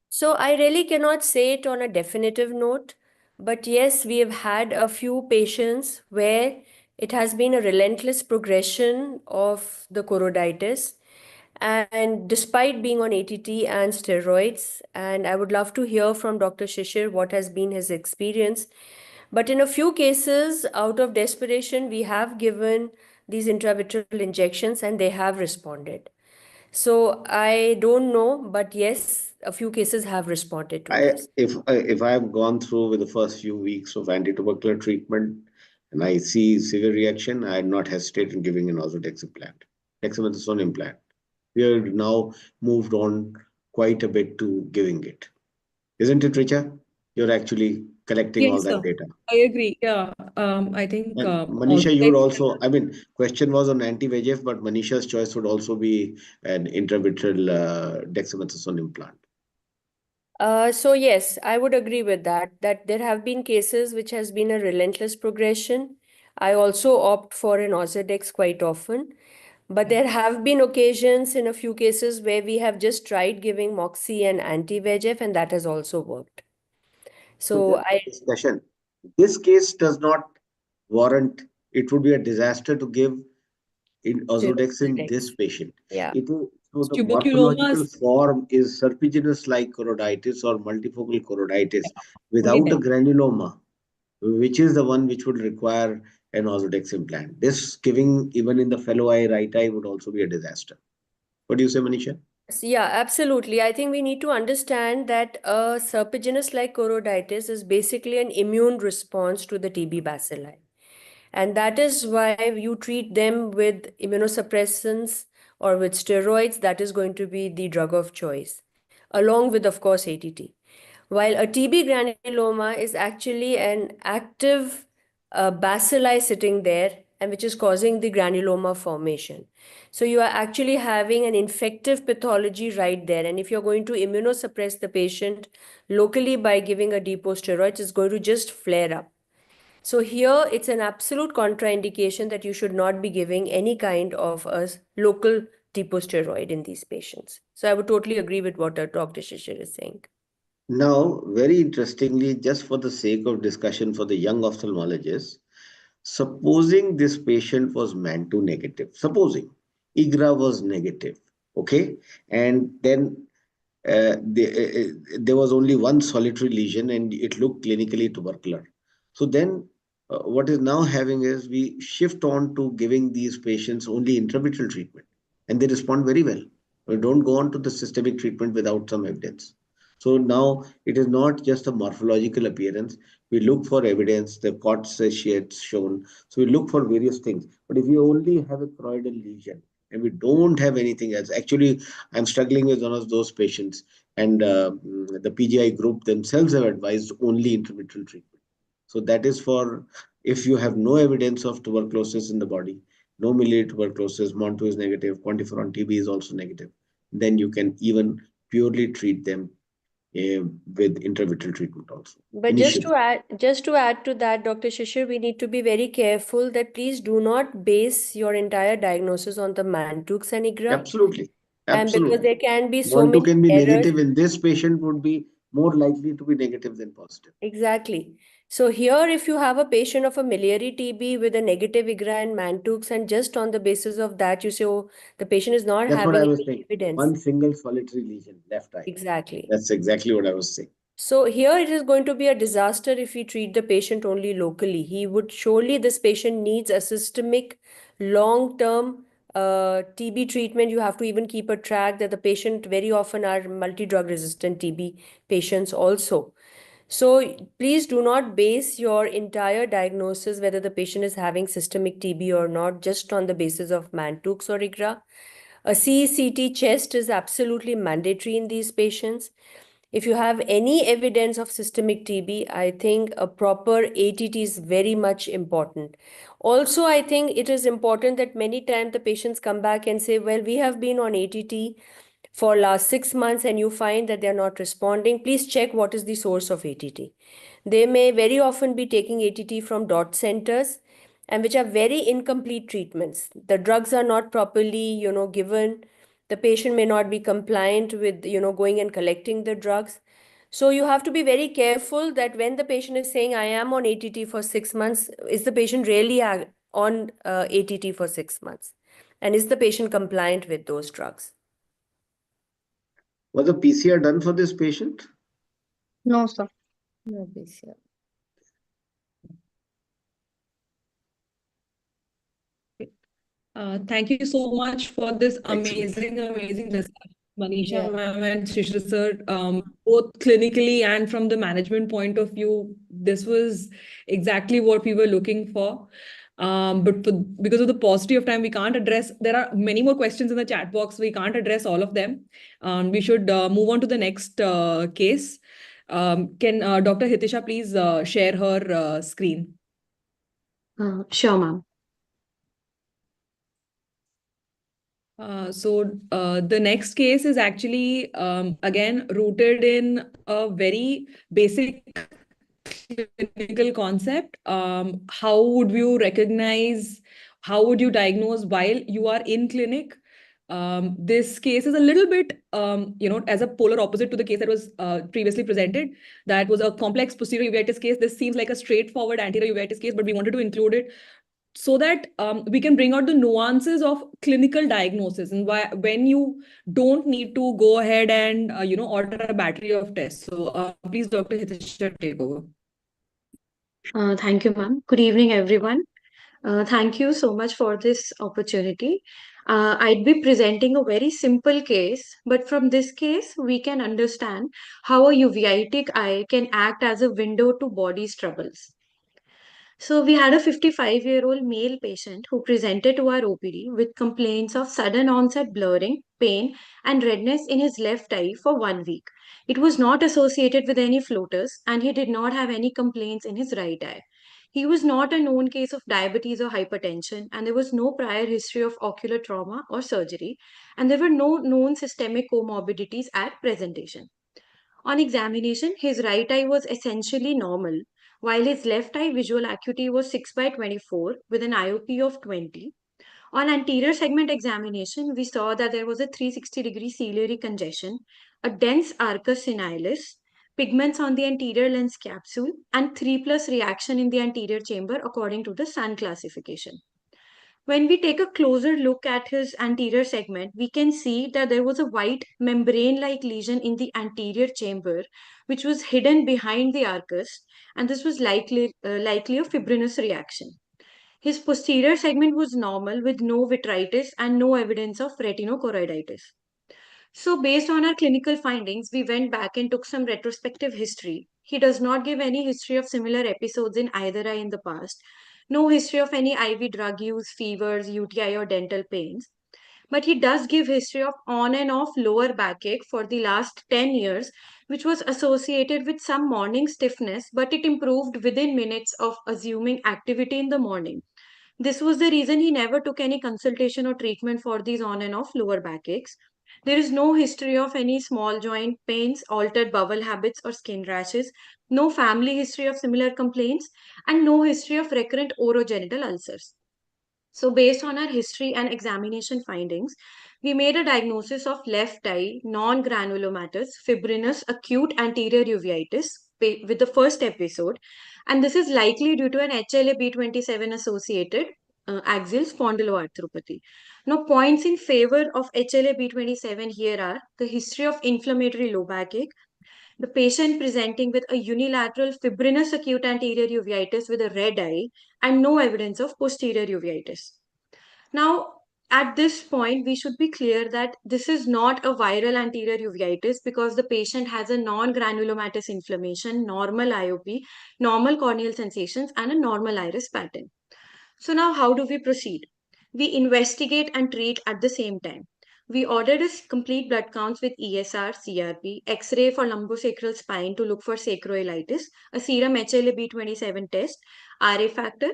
So I really cannot say it on a definitive note, but yes, we have had a few patients where it has been a relentless progression of the choroiditis, and despite being on ATT and steroids, and I would love to hear from Dr. Shishir what has been his experience. But in a few cases, out of desperation, we have given these intravitreal injections and they have responded. So I don't know, but yes, a few cases have responded to this. If I have gone through with the first few weeks of anti-tubercular treatment and I see severe reaction, I not hesitate in giving an ozurdex implant, dexamethasone implant. We are now moved on quite a bit to giving it, isn't it, Richa? You're actually collecting all Yes, that sir. data. I agree. Yeah. I think And also Manisha, you would also, I mean, question was on anti-VEGF, but Manisha's choice would also be an intravitreal dexamethasone implant. So yes, I would agree with that, that there have been cases which has been a relentless progression. I also opt for an Ozurdex quite often, but there have been occasions in a few cases where we have just tried giving Moxie and anti-VEGF, and that has also worked. So So just for discussion, this case does not warrant, it would be a disaster to give in Ozurdex in this Ozurdex. patient. Yeah. It is, so the morphological tuberculomas form is serpiginous like choroiditis or multifocal choroiditis only without a then. granuloma, which is the one which would require an Ozurdex implant. This giving even in the fellow eye, right eye, would also be a disaster. What do you say, Manisha? Yeah, absolutely. I think we need to understand that a serpiginous like choroiditis is basically an immune response to the TB bacilli. And that is why you treat them with immunosuppressants or with steroids. That is going to be the drug of choice, along with, of course, ATT. While a TB granuloma is actually an active bacilli sitting there and which is causing the granuloma formation. So you are actually having an infective pathology right there. And if you're going to immunosuppress the patient locally by giving a depot steroid, it's going to just flare up. So here it's an absolute contraindication that you should not be giving any kind of a local deposteroid in these patients. So I would totally agree with what Dr. Shishir is saying. Now, very interestingly, just for the sake of discussion for the young ophthalmologists, supposing this patient was MAN2 negative, supposing IGRA was negative, okay, and then there was only one solitary lesion and it looked clinically tubercular. So then what is now having is we shift on to giving these patients only intravitreal treatment and they respond very well. We don't go on to the systemic treatment without some evidence. So now it is not just a morphological appearance. We look for evidence, the COTS she had shown. So we look for various things. But if you only have a choroidal lesion and we don't have anything else, actually, I'm struggling with one of those patients, and the PGI group themselves have advised only intravitreal treatment. So that is for if you have no evidence of tuberculosis in the body, no miliary tuberculosis, MON2 is negative, quantiferon TB is also negative, then you can even purely treat them with intravitreal treatment also. But Initially. just to add to that, Dr. Shishir, we need to be very careful that please do not base your entire diagnosis on the Mantoux and IGRA. Absolutely. And because Absolutely. there can be so MON2 many can be errors. negative in this patient would be more likely to be negative than positive. Exactly. So here, if you have a patient of a miliary TB with a negative IGRA and Mantoux, and just on the basis of that, you say, oh, the patient is not That's what I having was any saying. evidence. One single solitary lesion, left eye. Exactly. That's exactly what I was saying. So here it is going to be a disaster if we treat the patient only locally. He would surely, this patient needs a systemic, long-term TB treatment. You have to even keep a track that the patient very often are multi-drug resistant TB patients also. So please do not base your entire diagnosis, whether the patient is having systemic TB or not, just on the basis of Mantoux or IGRA. A CECT chest is absolutely mandatory in these patients. If you have any evidence of systemic TB, I think a proper ATT is very much important. Also, I think it is important that many times the patients come back and say, well, we have been on ATT for last 6 months and you find that they're not responding. Please check what is the source of ATT. They may very often be taking ATT from dot centers and which are very incomplete treatments. The drugs are not properly, given. The patient may not be compliant with, going and collecting the drugs. So you have to be very careful that when the patient is saying, I am on ATT for 6 months, is the patient really on ATT for 6 months? And is the patient compliant with those drugs? Was the PCR done for this patient? No, sir. No, please, yeah. Thank you so much for this Excellent. amazing discussion, Manisha Yeah. ma'am and Shishir sir. Both clinically and from the management point of view, this was exactly what we were looking for. But because of the paucity of time, we can't address. There are many more questions in the chat box. We can't address all of them. We should move on to the next case. Can Dr. Hitisha please share her screen? Sure, ma'am. The next case is actually again rooted in a very basic clinical concept. How would you recognize, how would you diagnose while you are in clinic? This case is a little bit, as a polar opposite to the case that was previously presented. That was a complex posterior uveitis case. This seems like a straightforward anterior uveitis case, but we wanted to include it so that we can bring out the nuances of clinical diagnosis and why when you don't need to go ahead and order a battery of tests. So please, Dr. Hitisha, take over. Thank you, ma'am. Good evening, everyone. Thank you so much for this opportunity. I'd be presenting a very simple case, but from this case, we can understand how a uveitic eye can act as a window to body's troubles. So, we had a 55-year-old male patient who presented to our OPD with complaints of sudden onset blurring, pain, and redness in his left eye for 1 week. It was not associated with any floaters, and he did not have any complaints in his right eye. He was not a known case of diabetes or hypertension, and there was no prior history of ocular trauma or surgery, and there were no known systemic comorbidities at presentation. On examination, his right eye was essentially normal, while his left eye visual acuity was 6 by 24 with an IOP of 20. On anterior segment examination, we saw that there was a 360-degree ciliary congestion, a dense arcus senilis, pigments on the anterior lens capsule, and 3 plus reaction in the anterior chamber according to the Sun classification. When we take a closer look at his anterior segment, we can see that there was a white membrane-like lesion in the anterior chamber, which was hidden behind the arcus, and this was likely a fibrinous reaction. His posterior segment was normal with no vitritis and no evidence of retinochoroiditis. So, based on our clinical findings, we went back and took some retrospective history. He does not give any history of similar episodes in either eye in the past, no history of any IV drug use, fevers, UTI, or dental pains. But he does give history of on and off lower backache for the last 10 years, which was associated with some morning stiffness, but it improved within minutes of assuming activity in the morning. This was the reason he never took any consultation or treatment for these on and off lower backaches. There is no history of any small joint pains, altered bowel habits, or skin rashes, no family history of similar complaints, and no history of recurrent orogenital ulcers. So, based on our history and examination findings, we made a diagnosis of left eye non granulomatous fibrinous acute anterior uveitis with the first episode, and this is likely due to an HLA-B27 associated axial spondyloarthropathy. Now, points in favor of HLA-B27 here are the history of inflammatory low backache, the patient presenting with a unilateral fibrinous acute anterior uveitis with a red eye, and no evidence of posterior uveitis. Now, at this point, we should be clear that this is not a viral anterior uveitis because the patient has a non-granulomatous inflammation, normal IOP, normal corneal sensations, and a normal iris pattern. So now how do we proceed? We investigate and treat at the same time. We ordered a complete blood counts with ESR, CRP, X-ray for lumbosacral spine to look for sacroiliitis, a serum HLA-B27 test, RA factor,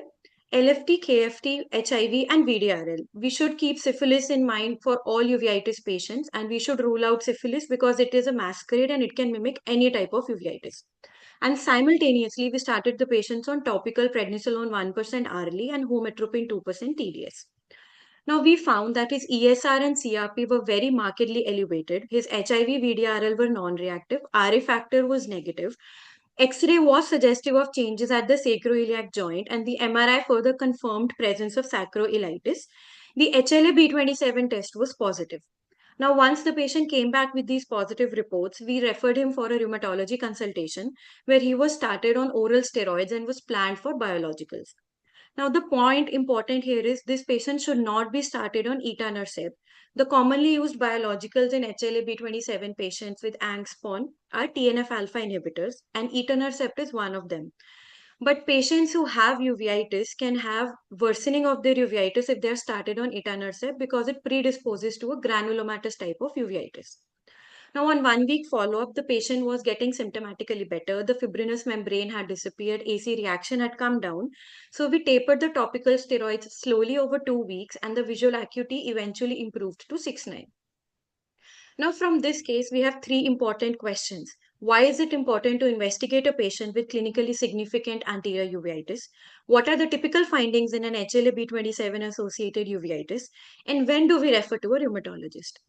LFT, KFT, HIV, and VDRL. We should keep syphilis in mind for all uveitis patients, and we should rule out syphilis because it is a masquerade and it can mimic any type of uveitis. And simultaneously, we started the patients on topical prednisolone 1% hourly and hometropine 2% TDS. Now, we found that his ESR and CRP were very markedly elevated. His HIV, VDRL were non-reactive. RA factor was negative. X-ray was suggestive of changes at the sacroiliac joint, and the MRI further confirmed presence of sacroiliitis. The HLA-B27 test was positive. Now, once the patient came back with these positive reports, we referred him for a rheumatology consultation where he was started on oral steroids and was planned for biologicals. Now, the point important here is this patient should not be started on etanercept. The commonly used biologicals in HLA-B27 patients with ANGSPON are TNF-alpha inhibitors, and etanercept is one of them. But patients who have uveitis can have worsening of their uveitis if they are started on etanercept because it predisposes to a granulomatous type of uveitis. Now, on 1 week follow-up, the patient was getting symptomatically better. The fibrinous membrane had disappeared, AC reaction had come down. So we tapered the topical steroids slowly over 2 weeks, and the visual acuity eventually improved to 6/9. Now, from this case, we have three important questions. Why is it important to investigate a patient with clinically significant anterior uveitis? What are the typical findings in an HLA-B27 associated uveitis? And when do we refer to a rheumatologist?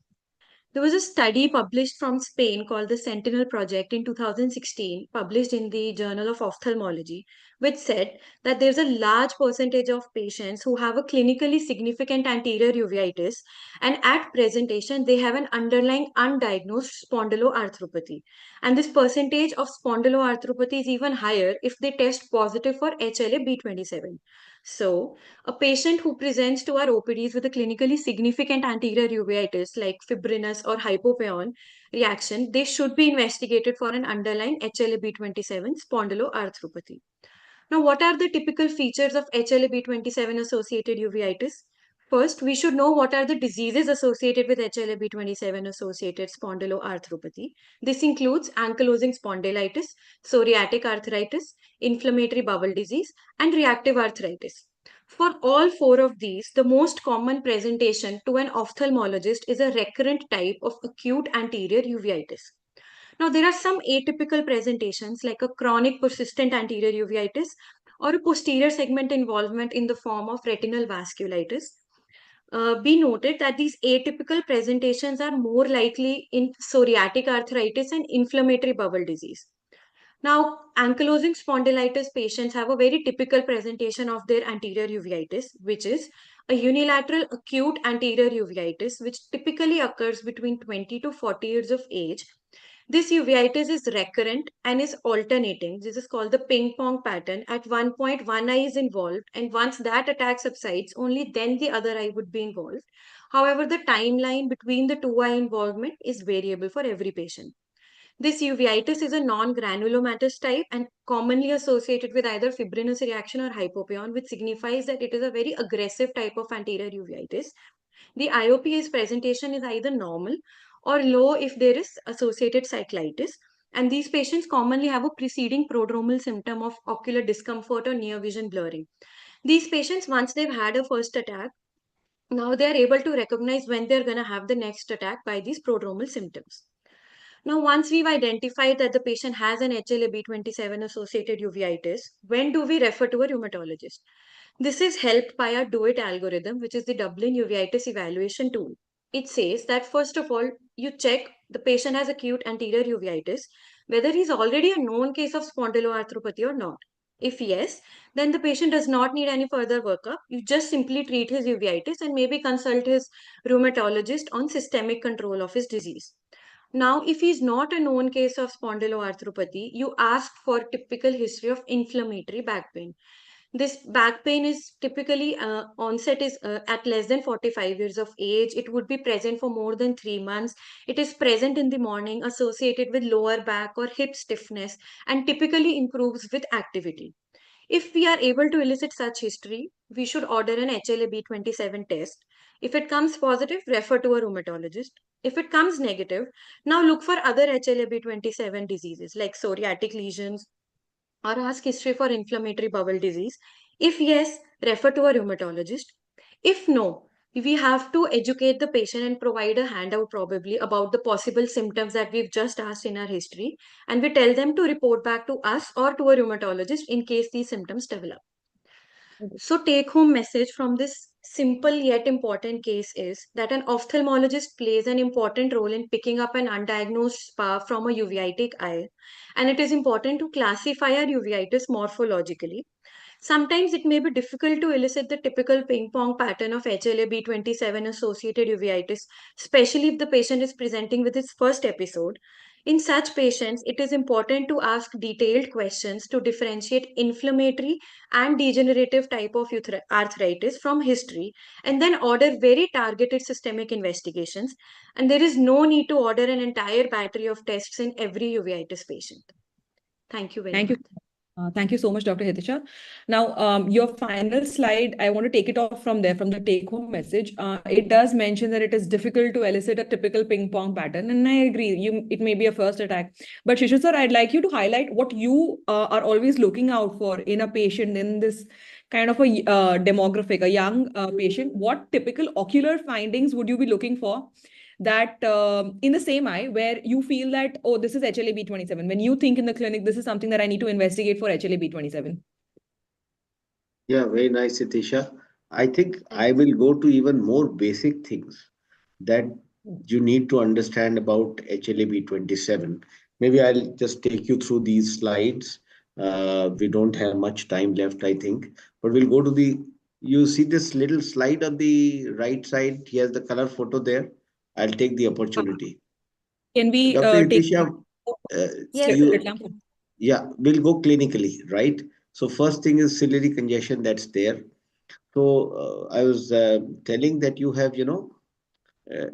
There was a study published from Spain called the Sentinel Project in 2016, published in the Journal of Ophthalmology, which said that there's a large percentage of patients who have a clinically significant anterior uveitis, and at presentation, they have an underlying undiagnosed spondyloarthropathy. And this percentage of spondyloarthropathy is even higher if they test positive for HLA-B27. So, a patient who presents to our OPDs with a clinically significant anterior uveitis like fibrinous or hypopaeon reaction, they should be investigated for an underlying HLA-B27 spondyloarthropathy. Now, what are the typical features of HLA-B27 associated uveitis? First, we should know what are the diseases associated with HLA-B27 associated spondyloarthropathy. This includes ankylosing spondylitis, psoriatic arthritis, inflammatory bowel disease, and reactive arthritis. For all four of these, the most common presentation to an ophthalmologist is a recurrent type of acute anterior uveitis. Now, there are some atypical presentations like a chronic persistent anterior uveitis or a posterior segment involvement in the form of retinal vasculitis. Be noted that these atypical presentations are more likely in psoriatic arthritis and inflammatory bowel disease. Now, ankylosing spondylitis patients have a very typical presentation of their anterior uveitis, which is a unilateral acute anterior uveitis, which typically occurs between 20 to 40 years of age. This uveitis is recurrent and is alternating. This is called the ping pong pattern. At one point, one eye is involved, and once that attack subsides, only then the other eye would be involved. However, the timeline between the two eye involvement is variable for every patient. This uveitis is a non-granulomatous type and commonly associated with either fibrinous reaction or hypopaeon, which signifies that it is a very aggressive type of anterior uveitis. The IOP's presentation is either normal or low if there is associated cyclitis. And these patients commonly have a preceding prodromal symptom of ocular discomfort or near vision blurring. These patients, once they've had a first attack, now they are able to recognize when they're going to have the next attack by these prodromal symptoms. Now, once we've identified that the patient has an HLA-B27 associated uveitis, when do we refer to a rheumatologist? This is helped by our DO-IT algorithm, which is the Dublin Uveitis Evaluation Tool. It says that first of all, you check the patient has acute anterior uveitis, whether he's already a known case of spondyloarthropathy or not. If yes, then the patient does not need any further workup. You just simply treat his uveitis and maybe consult his rheumatologist on systemic control of his disease. Now, if he's not a known case of spondyloarthropathy, you ask for typical history of inflammatory back pain. This back pain is typically onset is at less than 45 years of age. It would be present for more than 3 months. It is present in the morning, associated with lower back or hip stiffness, and typically improves with activity. If we are able to elicit such history, we should order an HLA-B27 test. If it comes positive, refer to a rheumatologist. If it comes negative, now look for other HLA-B27 diseases like psoriatic lesions or ask history for inflammatory bowel disease. If yes, refer to a rheumatologist. If no, we have to educate the patient and provide a handout probably about the possible symptoms that we've just asked in our history, and we tell them to report back to us or to a rheumatologist in case these symptoms develop. So, take home message from this simple yet important case is that an ophthalmologist plays an important role in picking up an undiagnosed SPA from a uveitic eye, and it is important to classify our uveitis morphologically. Sometimes it may be difficult to elicit the typical ping pong pattern of HLA-B27 associated uveitis, especially if the patient is presenting with its first episode. In such patients, it is important to ask detailed questions to differentiate inflammatory and degenerative type of arthritis from history, and then order very targeted systemic investigations. And there is no need to order an entire battery of tests in every uveitis patient. Thank you very Thank much. you. Thank you so much, Dr. Hitisha. Now, your final slide, I want to take it off from there, from the take-home message. It does mention that it is difficult to elicit a typical ping-pong pattern, and I agree. It may be a first attack, but Shishir sir, I'd like you to highlight what you are always looking out for in a patient in this kind of a demographic, a young patient. What typical ocular findings would you be looking for? That in the same eye where you feel that, oh, this is HLA-B27. When you think in the clinic, this is something that I need to investigate for HLA-B27. Yeah, very nice, Itisha. I think I will go to even more basic things that you need to understand about HLA-B27. Maybe I'll just take you through these slides. We don't have much time left, I think, but we'll go to you see this little slide on the right side. Here's the color photo there. I'll take the opportunity. Can we Dr. take Hitisha, Yes, slit sir. lamp? yeah, we'll go clinically, right? So first thing is ciliary congestion that's there. So I was telling that you have, uh,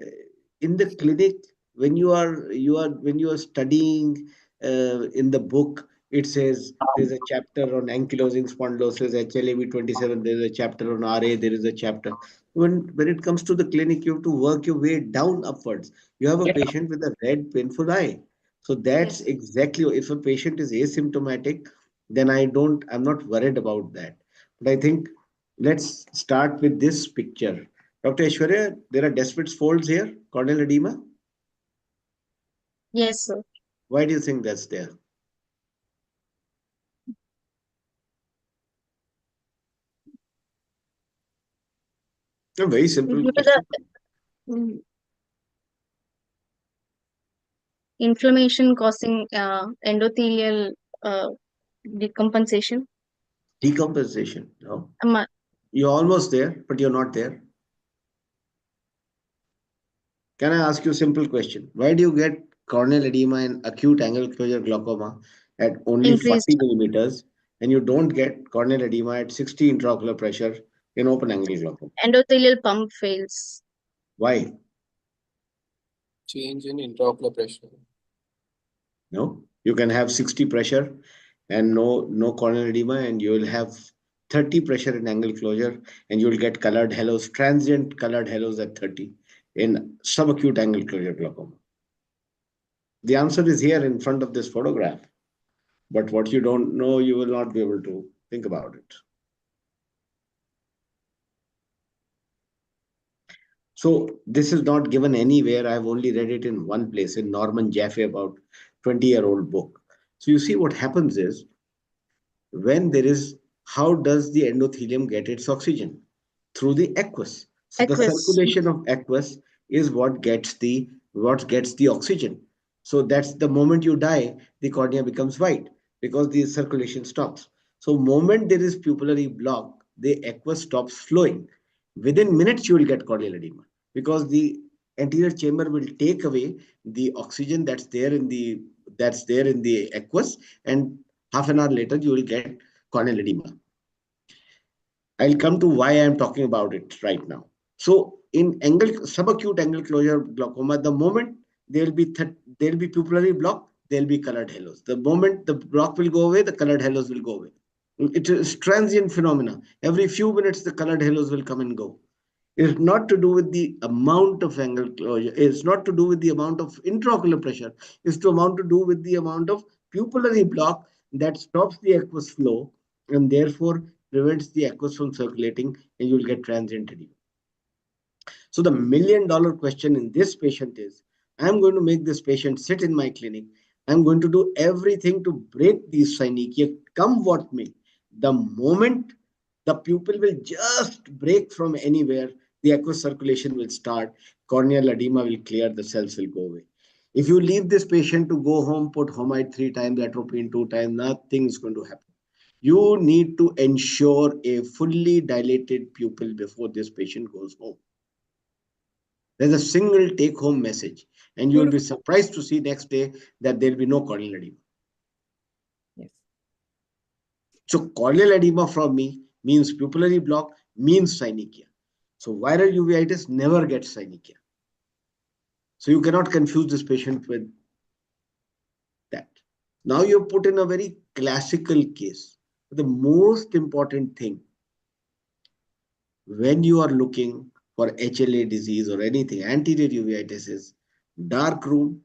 in the clinic when you are studying in the book, it says there's a chapter on ankylosing spondylosis, HLA-B27. There's a chapter on RA. There is a chapter. When it comes to the clinic, you have to work your way down upwards. You have a patient with a red painful eye. So that's Yes. exactly, if a patient is asymptomatic, then I'm not worried about that. But I think let's start with this picture. Dr. Aishwarya, there are Desperate folds here, corneal edema. Yes, sir. Why do you think that's there? A very simple Due to question. the inflammation causing endothelial uh, decompensation. Decompensation. No, Um, you're almost there, but you're not there. Can I ask you a simple question? Why do you get corneal edema and acute angle closure glaucoma at only 40 Increased millimeters, and you don't get corneal edema at 60 intraocular pressure in open angle glaucoma? endothelial pump fails. Why? Change in intraocular pressure. No, you can have 60 pressure and no corneal edema, and you will have 30 pressure in angle closure, and you will get colored halos, transient colored halos at 30 in subacute angle closure glaucoma. The answer is here in front of this photograph, but what you don't know, you will not be able to think about it. So this is not given anywhere. I've only read it in one place, in Norman Jaffe, about 20-year-old book. So you see what happens is, when there is, how does the endothelium get its oxygen? Through the aqueous. So the Aqueous. circulation of aqueous is what gets the oxygen. So that's the moment you die, the cornea becomes white because the circulation stops. So moment there is pupillary block, the aqueous stops flowing. Within minutes you will get corneal edema because the anterior chamber will take away the oxygen that's there in the aqueous, and half an hour later you will get corneal edema. I'll come to why I'm talking about it right now. So in subacute angle closure glaucoma, the moment there'll be pupillary block, there'll be colored halos. The moment the block will go away, the colored halos will go away. It is transient phenomena. Every few minutes, the colored halos will come and go. It's not to do with the amount of angle closure. It's not to do with the amount of intraocular pressure. It's to do with the amount of pupillary block that stops the aqueous flow and therefore prevents the aqueous from circulating, and you'll get transient edema. So the $1 million question in this patient is, I'm going to make this patient sit in my clinic. I'm going to do everything to break these synechia, come what may. The moment the pupil will just break from anywhere, the aqueous circulation will start, corneal edema will clear, the cells will go away. If you leave this patient to go home, put homide 3 times, atropine 2 times, nothing is going to happen. You need to ensure a fully dilated pupil before this patient goes home. There's a single take-home message, and you will be surprised to see next day that there will be no corneal edema. Yes. So corneal edema from me means pupillary block, means synechia. So viral uveitis never gets synechia. So you cannot confuse this patient with that. Now you put in a very classical case. The most important thing when you are looking for HLA disease or anything, anterior uveitis, is dark room,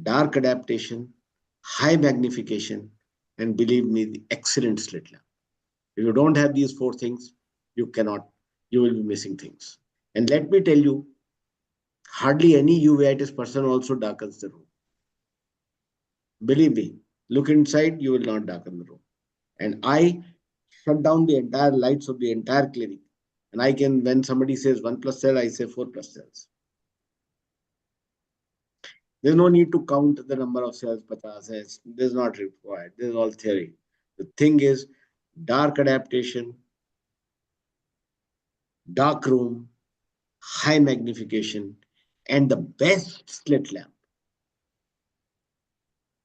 dark adaptation, high magnification, and believe me, the excellent slit lamp. If you don't have these four things, you will be missing things. And let me tell you, hardly any uveitis person also darkens the room. Believe me, look inside, you will not darken the room. And I shut down the entire lights of the entire clinic. And I can, when somebody says 1+ cell, I say 4+ cells. There's no need to count the number of cells, 50 cells. This is not required. This is all theory. The thing is, dark adaptation, dark room, high magnification, and the best slit lamp.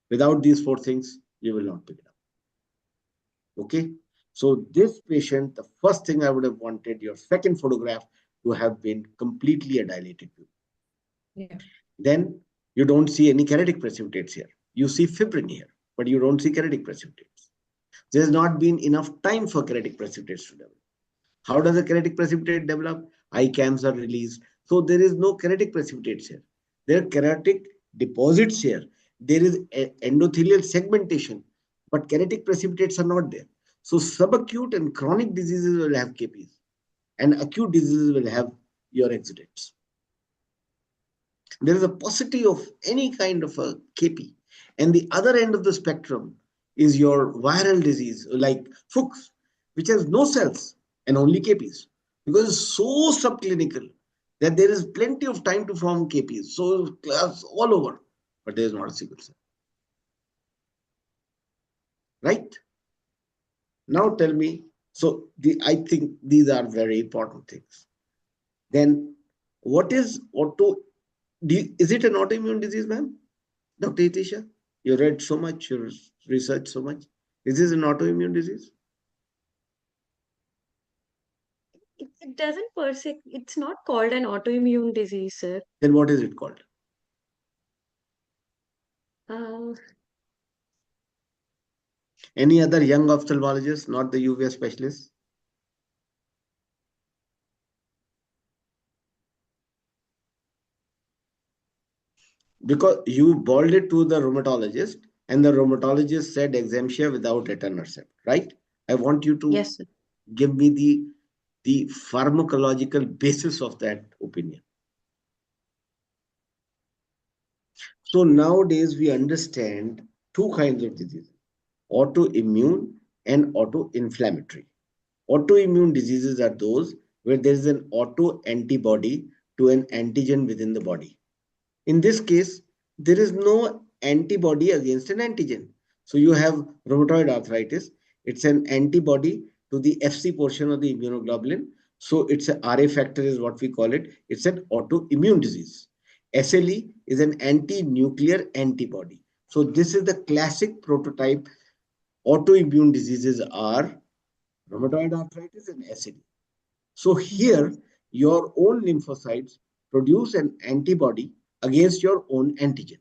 Without these four things, you will not pick it up. Okay? So this patient, the first thing I would have wanted your second photograph to have been completely a dilated view. Yeah. Then you don't see any keratic precipitates here. You see fibrin here, but you don't see keratic precipitates. There's not been enough time for keratic precipitates to develop. How does a keratic precipitate develop? ICAMs are released. So there is no keratic precipitates here. There are keratic deposits here. There is endothelial segmentation, but keratic precipitates are not there. So subacute and chronic diseases will have KPs, and acute diseases will have your exudates. There is a paucity of any kind of a KP. And the other end of the spectrum is your viral disease like Fuchs, which has no cells and only KPs, because it's so subclinical that there is plenty of time to form KPs. So class all over, but there is not a single cell. Right? Now tell me, so I think these are very important things. Then what is is it an autoimmune disease, ma'am? Dr. Itisha, you read so much, you researched so much. Is this an autoimmune disease? It doesn't per se, it's not called an autoimmune disease, sir. Then what is it called? Uh, Any other young ophthalmologist, not the Uvea specialist? Because you boiled it to the rheumatologist, and the rheumatologist said eczematous without etanercept, right? I want you to yes, sir. give me the pharmacological basis of that opinion. So nowadays we understand two kinds of diseases, autoimmune and autoinflammatory. Autoimmune diseases are those where there is an auto-antibody to an antigen within the body. In this case, there is no antibody against an antigen. So you have rheumatoid arthritis. It's an antibody to the FC portion of the immunoglobulin. So it's a RA factor is what we call it. It's an autoimmune disease. SLE is an anti-nuclear antibody. So this is the classic prototype. Autoimmune diseases are rheumatoid arthritis and SLE. So here, your own lymphocytes produce an antibody against your own antigen,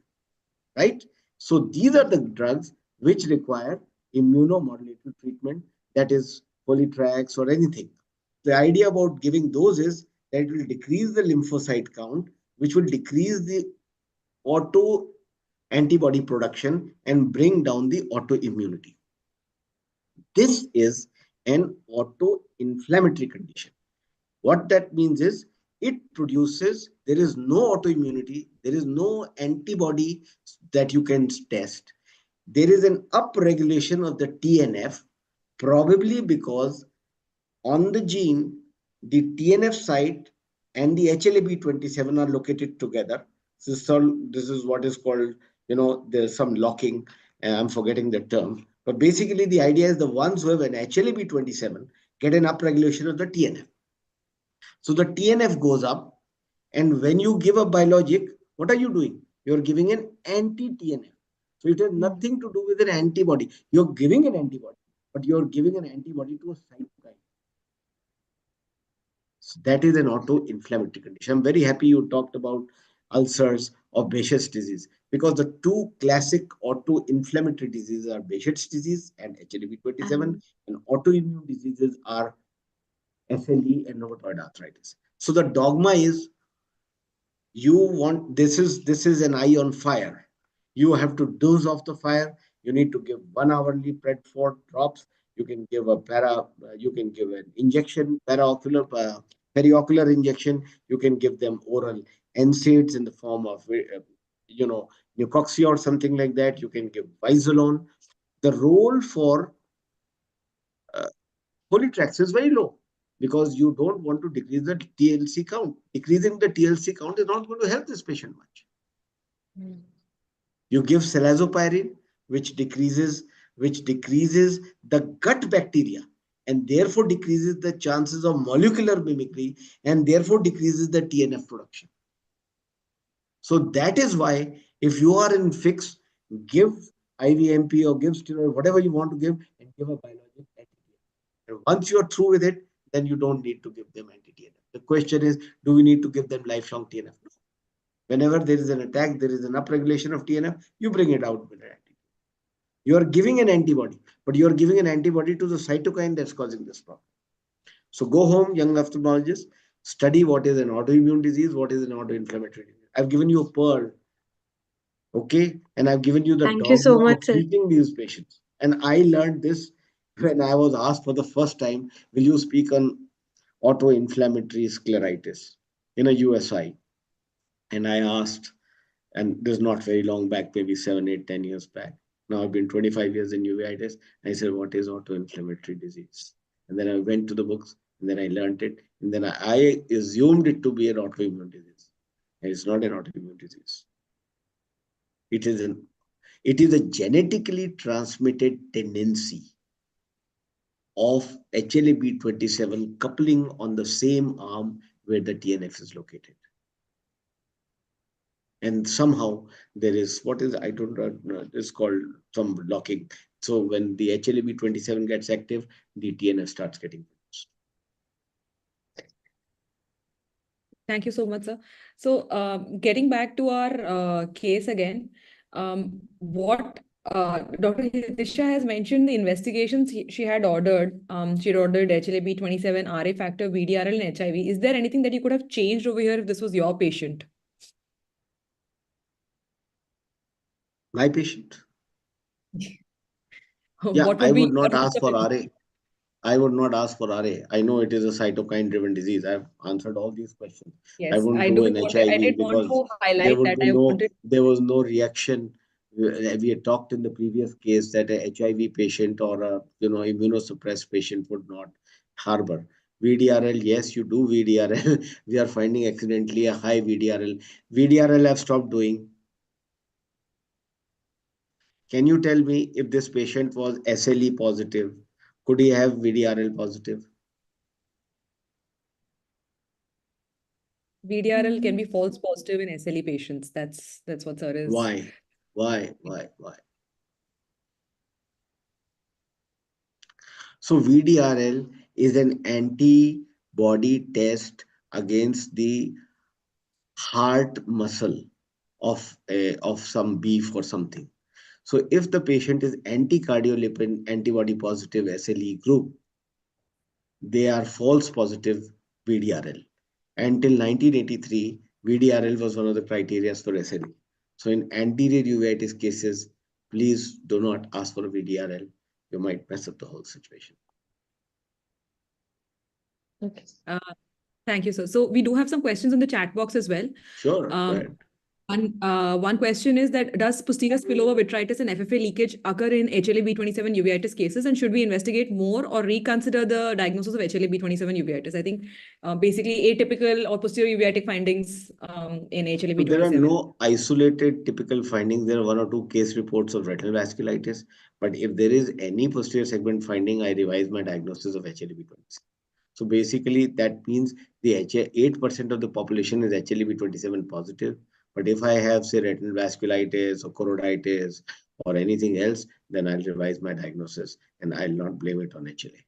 right? So these are the drugs which require immunomodulatory treatment, that is Polytrax or anything. The idea about giving those is that it will decrease the lymphocyte count, which will decrease the auto antibody production and bring down the autoimmunity. This is an autoinflammatory condition. What that means is there is no autoimmunity, there is no antibody that you can test. There is an upregulation of the TNF, probably because on the gene, the TNF site and the HLA-B27 are located together. This is what is called, there's some locking, I'm forgetting the term. But basically, the idea is the ones who have an HLA-B27 get an upregulation of the TNF. So the TNF goes up, and when you give a biologic, what are you doing? You're giving an anti-TNF. So it has nothing to do with an antibody. You're giving an antibody, but you're giving an antibody to a cytokine. So that is an autoinflammatory condition. I'm very happy you talked about ulcers or Behçet's disease. because the two classic auto-inflammatory diseases are Behçet's disease and HLA-B27, and autoimmune diseases are SLE and rheumatoid arthritis. So the dogma is this is an eye on fire. You have to doze off the fire. You need to give 1 hourly Predfort drops. You can give an injection, periocular injection. You can give them oral NSAIDs in the form of Nucoxia or something like that. You can give Vizolone. The role for Polytrax is very low because you don't want to decrease the TLC count. Decreasing the TLC count is not going to help this patient much. You give Salazopyrin, which decreases the gut bacteria and therefore decreases the chances of molecular mimicry and therefore decreases the TNF production. So that is why if you are in fix, give IVMP or give steroid, whatever you want to give, and give a biologic anti-TNF. And once you are through with it, then you don't need to give them anti-TNF. The question is, do we need to give them lifelong TNF? No. Whenever there is an attack, there is an upregulation of TNF, you bring it out with an antibody. You are giving an antibody, but you are giving an antibody to the cytokine that's causing this problem. So go home, young ophthalmologists, study what is an autoimmune disease, what is an autoinflammatory disease. I've given you a pearl, okay? And I've given you the Thank you so dogma much, of sir. treating these patients. And I learned this when I was asked for the first time, will you speak on autoinflammatory scleritis in a USI? And I asked, and this is not very long back, maybe 7, 8, 10 years back. Now I've been 25 years in uveitis. I said, what is autoinflammatory disease? And then I went to the books, and then I learned it, and then I assumed it to be an autoimmune disease. And it's not an autoimmune disease. It is a genetically transmitted tendency of HLA-B27 coupling on the same arm where the TNF is located. And somehow there is I don't know, it's called some blocking. So when the HLA-B27 gets active, the TNF starts getting produced. Thank you so much, sir. So, getting back to our case again, what Dr. Hitisha has mentioned, the investigations she had ordered. She had ordered HLA-B27, RA factor, VDRL, and HIV. Is there anything that you could have changed over here if this was your patient? My patient? Yeah, I would not ask for RA. I would not ask for RA. I know it is a cytokine-driven disease. I've answered all these questions. Yes, I wouldn't I do do an want HIV I did because want to highlight that. there was no reaction. We had talked in the previous case that a HIV patient or a immunosuppressed patient would not harbor. VDRL, yes, you do VDRL. We are finding accidentally a high VDRL. VDRL I've stopped doing. Can you tell me if this patient was SLE positive, could he have VDRL positive? VDRL can be false positive in SLE patients. That's what sir is. Why? So VDRL is an antibody test against the heart muscle of some beef or something. So if the patient is anti-cardiolipin antibody positive SLE group, they are false positive VDRL. Until 1983, VDRL was one of the criteria for SLE. So in anterior uveitis cases, please do not ask for a VDRL. You might mess up the whole situation. Okay. Thank you, sir. So we do have some questions in the chat box as well. Sure. Go ahead. One question is that does posterior spillover vitritis and FFA leakage occur in HLA-B27 uveitis cases, and should we investigate more or reconsider the diagnosis of HLA-B27 uveitis? I think basically atypical or posterior uveitic findings in HLA-B27. So there are no isolated typical findings. There are 1 or 2 case reports of retinal vasculitis. But if there is any posterior segment finding, I revise my diagnosis of HLA-B27. So basically, that means the 8% of the population is HLA-B27 positive. But if I have, say, retinal vasculitis or choroiditis or anything else, then I'll revise my diagnosis and I'll not blame it on HLA.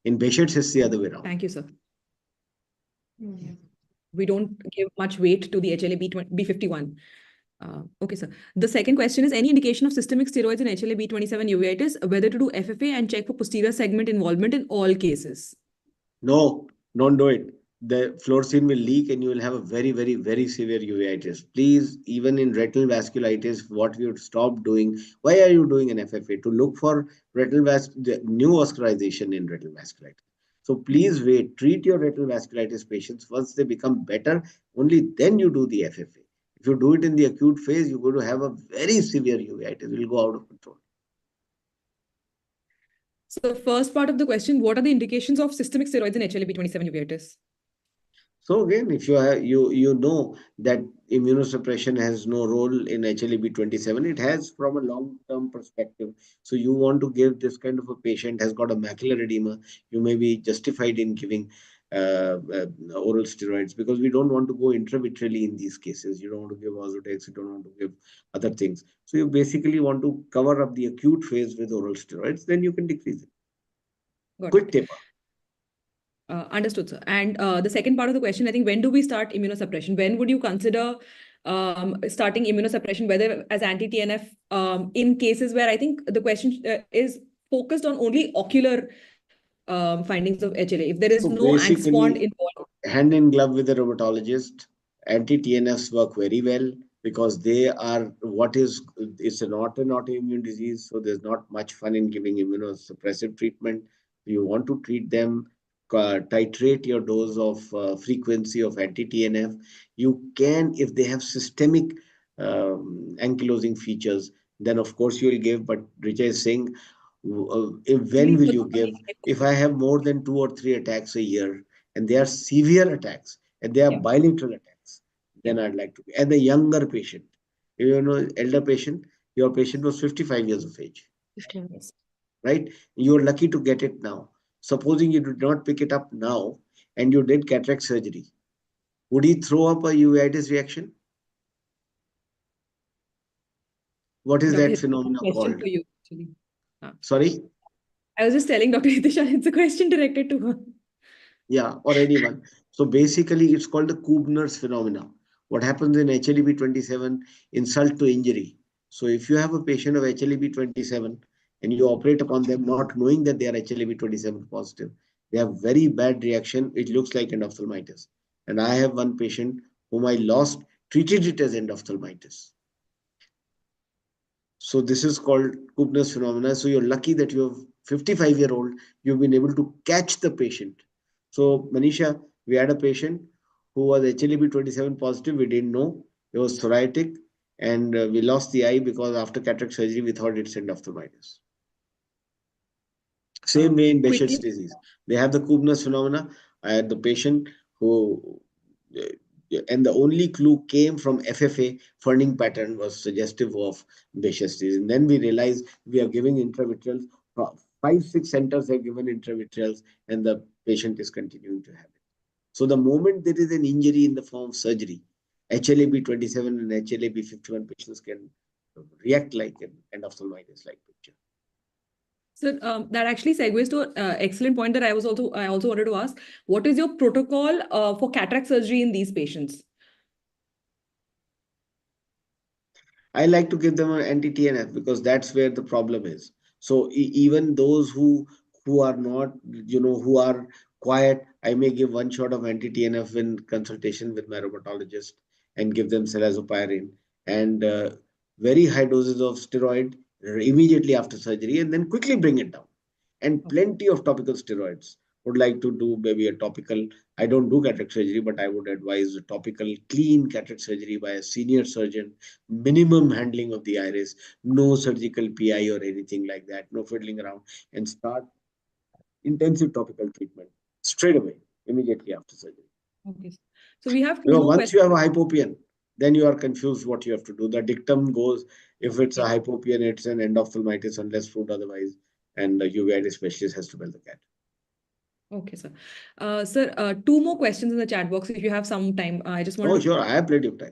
In patients, it's the other way around. Thank you, sir. We don't give much weight to the HLA-B51. Okay, sir. The second question is any indication of systemic steroids in HLA-B27 uveitis, whether to do FFA and check for posterior segment involvement in all cases? No, don't do it. The fluorescein will leak and you will have a very, very, very severe uveitis. Please, even in retinal vasculitis, what we would stop doing. Why are you doing an FFA? To look for the new vascularization in retinal vasculitis. So please wait, treat your retinal vasculitis patients. Once they become better, only then you do the FFA. If you do it in the acute phase, you're going to have a very severe uveitis. It will go out of control. So first part of the question, what are the indications of systemic steroids in HLA-B27 uveitis? So again, if you know that immunosuppression has no role in HLA-B27, it has from a long-term perspective. So you want to give this kind of a patient has got a macular edema, you may be justified in giving oral steroids because we don't want to go intravitreally in these cases. You don't want to give Ozurdex, you don't want to give other things. So you basically want to cover up the acute phase with oral steroids, then you can decrease it. Got Quick it. taper. Understood, sir. And the second part of the question, I think, when do we start immunosuppression? When would you consider starting immunosuppression, whether as anti-TNF, in cases where I think the question is focused on only ocular findings of HLA, if there is So no angst basically, involved? hand in glove with the rheumatologist, anti-TNFs work very well because they are it's not an autoimmune disease, so there's not much fun in giving immunosuppressive treatment. You want to treat them, titrate your dose of frequency of anti-TNF. You can, if they have systemic ankylosing features, then of course you will give. But Richa is saying, when will you give? If I have more than 2 or 3 attacks a year, and they are severe attacks and they are Yeah. bilateral attacks, then Yeah. I'd like to. And the younger patient, elder patient, your patient was 55 years of age, 15 years. right? You're lucky to get it now. Supposing you did not pick it up now and you did cataract surgery, would he throw up a uveitis reaction? What is Dr. that Hitesh, phenomena question called? for you, actually. Sorry? I was just telling Dr. Hitesh, it's a question directed to her. Yeah, or anyone. So basically, it's called the Kubner's phenomena. What happens in HLEB27, insult to injury. So if you have a patient of HLEB27 and you operate upon them not knowing that they are HLEB27 positive, they have very bad reaction. It looks like endophthalmitis. And I have one patient whom I lost, treated it as endophthalmitis. So this is called Kubner's phenomena. So you're lucky that you have 55-year-old, you've been able to catch the patient. So Manisha, we had a patient who was HLA-B27 positive. We didn't know. He was psoriatic and we lost the eye because after cataract surgery, we thought it's endophthalmitis. Same way in Behçet's Quickly, disease. They have the Kubner's phenomena. I had the patient who, and the only clue came from FFA funding pattern was suggestive of Behçet's disease. And then we realized we are giving intravitreals. 5, 6 centers have given intravitreals and the patient is continuing to have it. So the moment there is an injury in the form of surgery, HLA-B27 and HLA-B51 patients can react like an endophthalmitis like picture. so that actually segues to an excellent point that I also wanted to ask. What is your protocol for cataract surgery in these patients? I like to give them an anti-TNF because that's where the problem is. So even those who are not, who are quiet, I may give one shot of anti-TNF in consultation with my rheumatologist and give them cilazopyrin and very high doses of steroid immediately after surgery and then quickly bring it down. And plenty of topical steroids. Would like to do maybe a topical. I don't do cataract surgery, but I would advise a topical clean cataract surgery by a senior surgeon, minimum handling of the iris, no surgical PI or anything like that, no fiddling around, and start intensive topical treatment straight away, immediately after surgery. Okay. So we have two more Once you questions. have a hypopian, then you are confused what you have to do. The dictum goes, if it's a hypopian, it's an endophthalmitis unless proved otherwise, and the uveitis specialist has to tell the cat. Okay, sir. Sir, two more questions in the chat box. If you have some time, I just want Oh, to. sure. I have plenty of time.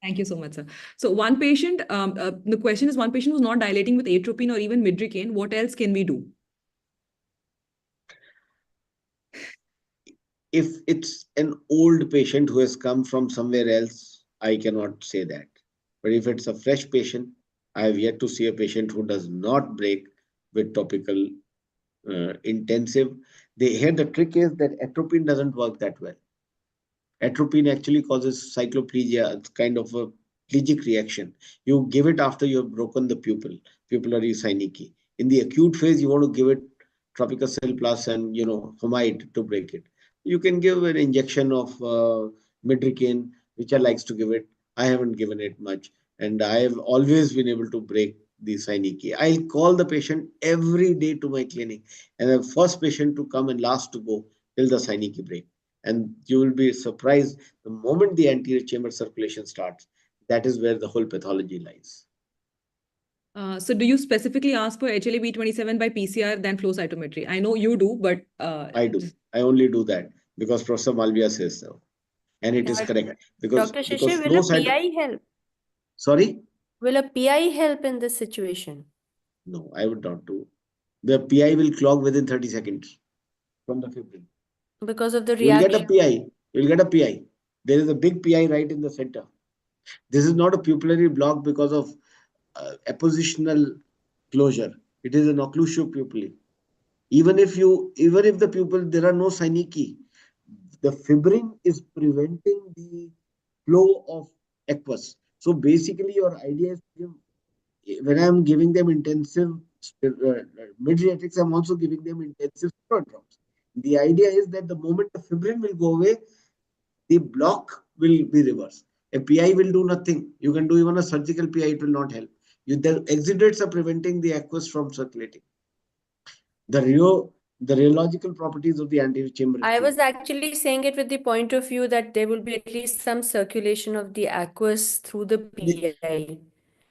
Thank you so much, sir. So one patient, the question is one patient who's not dilating with atropine or even midricaine. What else can we do? If it's an old patient who has come from somewhere else, I cannot say that. But if it's a fresh patient, I have yet to see a patient who does not break with topical intensive. Here the trick is that atropine doesn't work that well. Atropine actually causes cycloplegia. It's kind of a plegic reaction. You give it after you have broken the pupillary synecdoche. In the acute phase, you want to give it Tropicacil plus and homide to break it. You can give an injection of midricane, which I likes to give it. I haven't given it much, and I have always been able to break the synecdoche. I'll call the patient every day to my clinic, and the first patient to come and last to go till the synecdoche break. And you will be surprised the moment the anterior chamber circulation starts. That is where the whole pathology lies. So do you specifically ask for HLA-B27 by PCR than flow cytometry? I know you do, but I do. I only do that because Professor Malviya says so. And it is But correct. Because Dr. Shishir, will flow a cyto... PI help? Sorry? Will a PI help in this situation? No, I would not do. The PI will clog within 30 seconds from the fibrin. Because of the You will get a reaction. PI. You will get a PI. There is a big PI right in the center. This is not a pupillary block because of appositional closure. It is an occlusio pupillae. Even if the pupil, there are no synecdoche, the fibrin is preventing the flow of aqueous. So basically, your idea is when I'm giving them intensive mid-reatrix, I'm also giving them intensive steroid drops. The idea is that the moment the fibrin will go away, the block will be reversed. A PI will do nothing. You can do even a surgical PI, it will not help. The exudates are preventing the aqueous from circulating. The rheological properties of the anterior chamber. I was actually saying it with the point of view that there will be at least some circulation of the aqueous through the PI.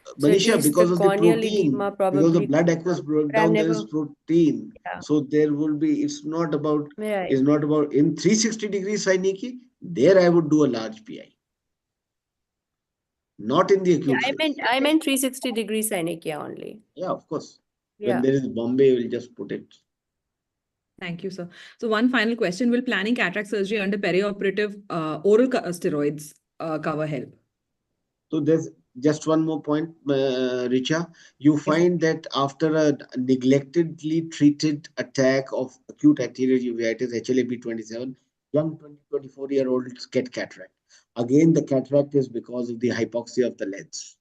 So at Manisha, least because the of the corneal protein, edema because the probably blood could aqueous come. broke But I've down, there is never, protein. yeah. So there will be, it's not about Right. in 360 degrees synecdoche, there I would do a large PI. Not in the Yeah, acute phase. I meant 360 degrees synechia only. Yeah, of course. Yeah. When there is Bombay, we'll just put it. Thank you, sir. So one final question, will planning cataract surgery under perioperative oral steroids cover help? So there's just one more point, Richa. You find that after a neglectedly treated attack of acute anterior uveitis, HLA-B27, young 24-year-olds get cataract. Again, the cataract is because of the hypoxia of the lens.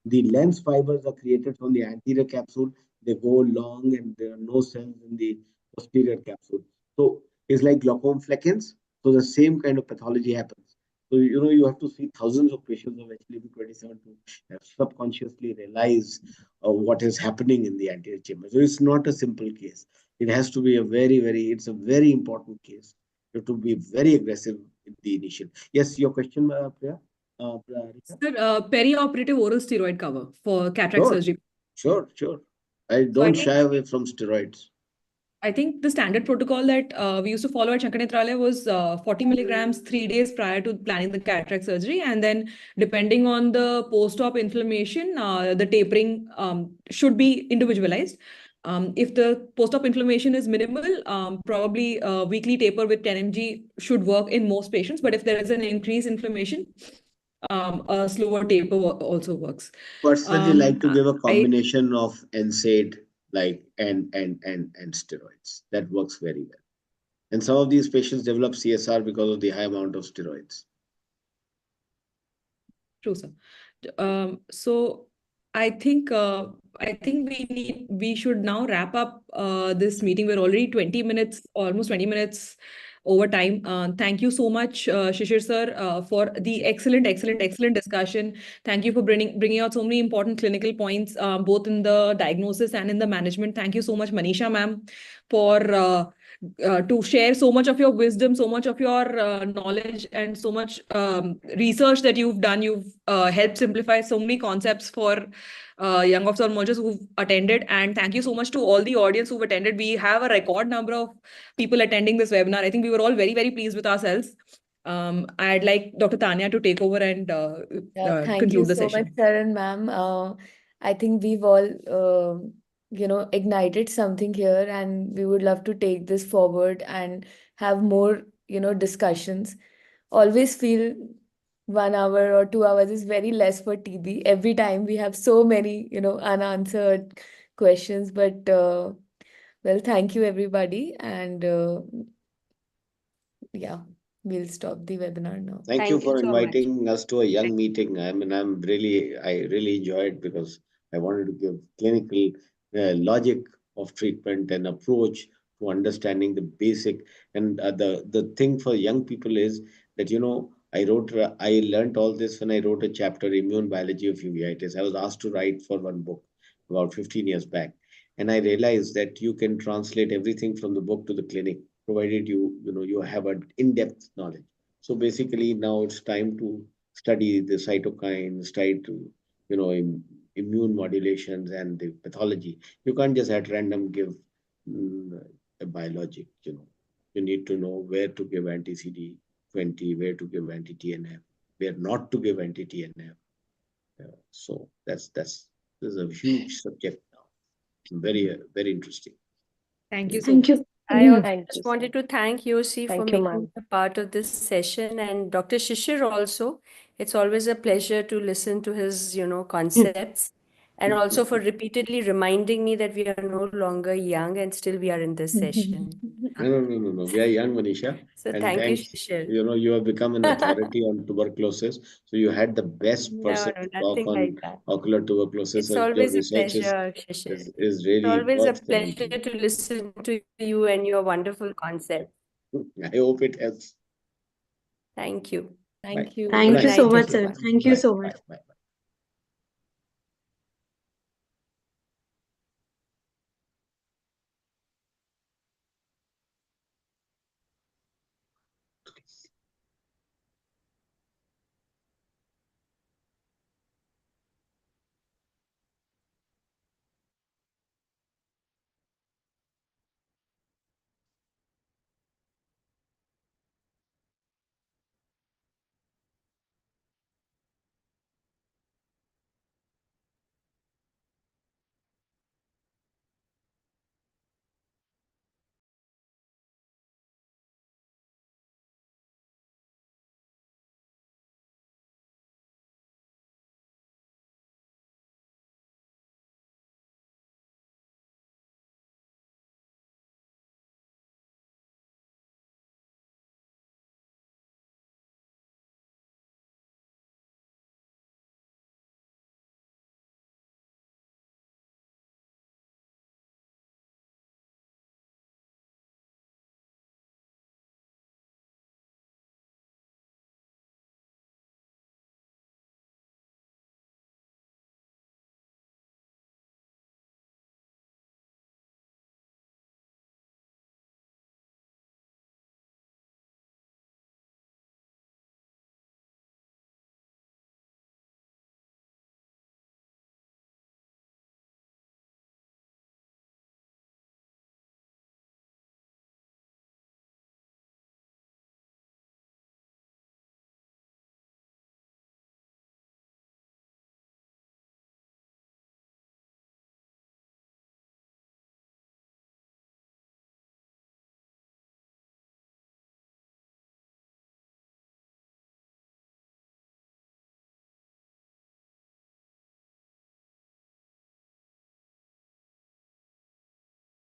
The lens fibers are created from the anterior capsule. They go long and there are no cells in the posterior capsule. So it's like glaucoma fleckens. So the same kind of pathology happens. So, you have to see thousands of patients of HLA-B27 to subconsciously realize what is happening in the anterior chamber. So it's not a simple case. It has to be it's a very important case. You have to be very aggressive in the initial. Yes, your question, Priya? Rita? Sir, perioperative oral steroid cover for cataract Sure. surgery. Sure. I So I don't think shy away from steroids. I think the standard protocol that we used to follow at Shankar was 40 milligrams 3 days prior to planning the cataract surgery. And then depending on the post-op inflammation, the tapering should be individualized. If the post-op inflammation is minimal, probably a weekly taper with 10 mg should work in most patients. But if there is an increased inflammation, a slower taper also works. Personally, like to give a I combination of NSAID and steroids. That works very well. And some of these patients develop CSR because of the high amount of steroids. True, sir. So I think we should now wrap up this meeting. We're already 20 minutes, almost 20 minutes over time. Thank you so much, Shishir sir, for the excellent discussion. Thank you for bringing out so many important clinical points, both in the diagnosis and in the management. Thank you so much, Manisha ma'am, for to share so much of your wisdom, so much of your knowledge, and so much research that you've done. You've helped simplify so many concepts for young ophthalmologists who've attended. And thank you so much to all the audience who've attended. We have a record number of people attending this webinar. I think we were all very, very pleased with ourselves. I'd like Dr. Tanya to take over and Thank you conclude the so much, session. sir and ma'am. I think we've all, ignited something here, and we would love to take this forward and have more, discussions. Always feel 1 hour or 2 hours is very less for TB. Every time we have so many, unanswered questions. But well, thank you everybody, and yeah, we'll stop the webinar now. Thank you Thank you for so much. inviting us to a young meeting. I mean, I really enjoyed because I wanted to give clinical logic of treatment and approach to understanding the basic. And the thing for young people is that, I learned all this when I wrote a chapter, Immune Biology of Uveitis. I was asked to write for one book about 15 years back. And I realized that you can translate everything from the book to the clinic, provided you have an in-depth knowledge. So basically, now it's time to study the cytokines, try to, immune modulations and the pathology. You can't just at random give a biologic. You need to know where to give anti-CD20, where to give anti-TNF, where not to give anti-TNF. So this is a huge subject now. Very, very interesting. Thank you so Thank much. you. I also Thank you, just sir. wanted to thank Yosi for Thank you, making ma'am. a part of this session, and Dr. Shishir also. It's always a pleasure to listen to his, concepts, and also for repeatedly reminding me that we are no longer young and still we are in this session. No. We are young, Manisha. So And thank you, thanks, Shishir. you have become an authority on tuberculosis. So you had the best No, person no, to talk nothing on like that. ocular tuberculosis. It's So your always a research pleasure, Shishir. is It's really always a worth pleasure commenting. to listen to you and your wonderful concepts. I hope it helps. Thank you. Bye. Thank you. Good Thank you night. so night, much, sir. everyone. Thank you Bye. so much. Bye. Bye. Bye.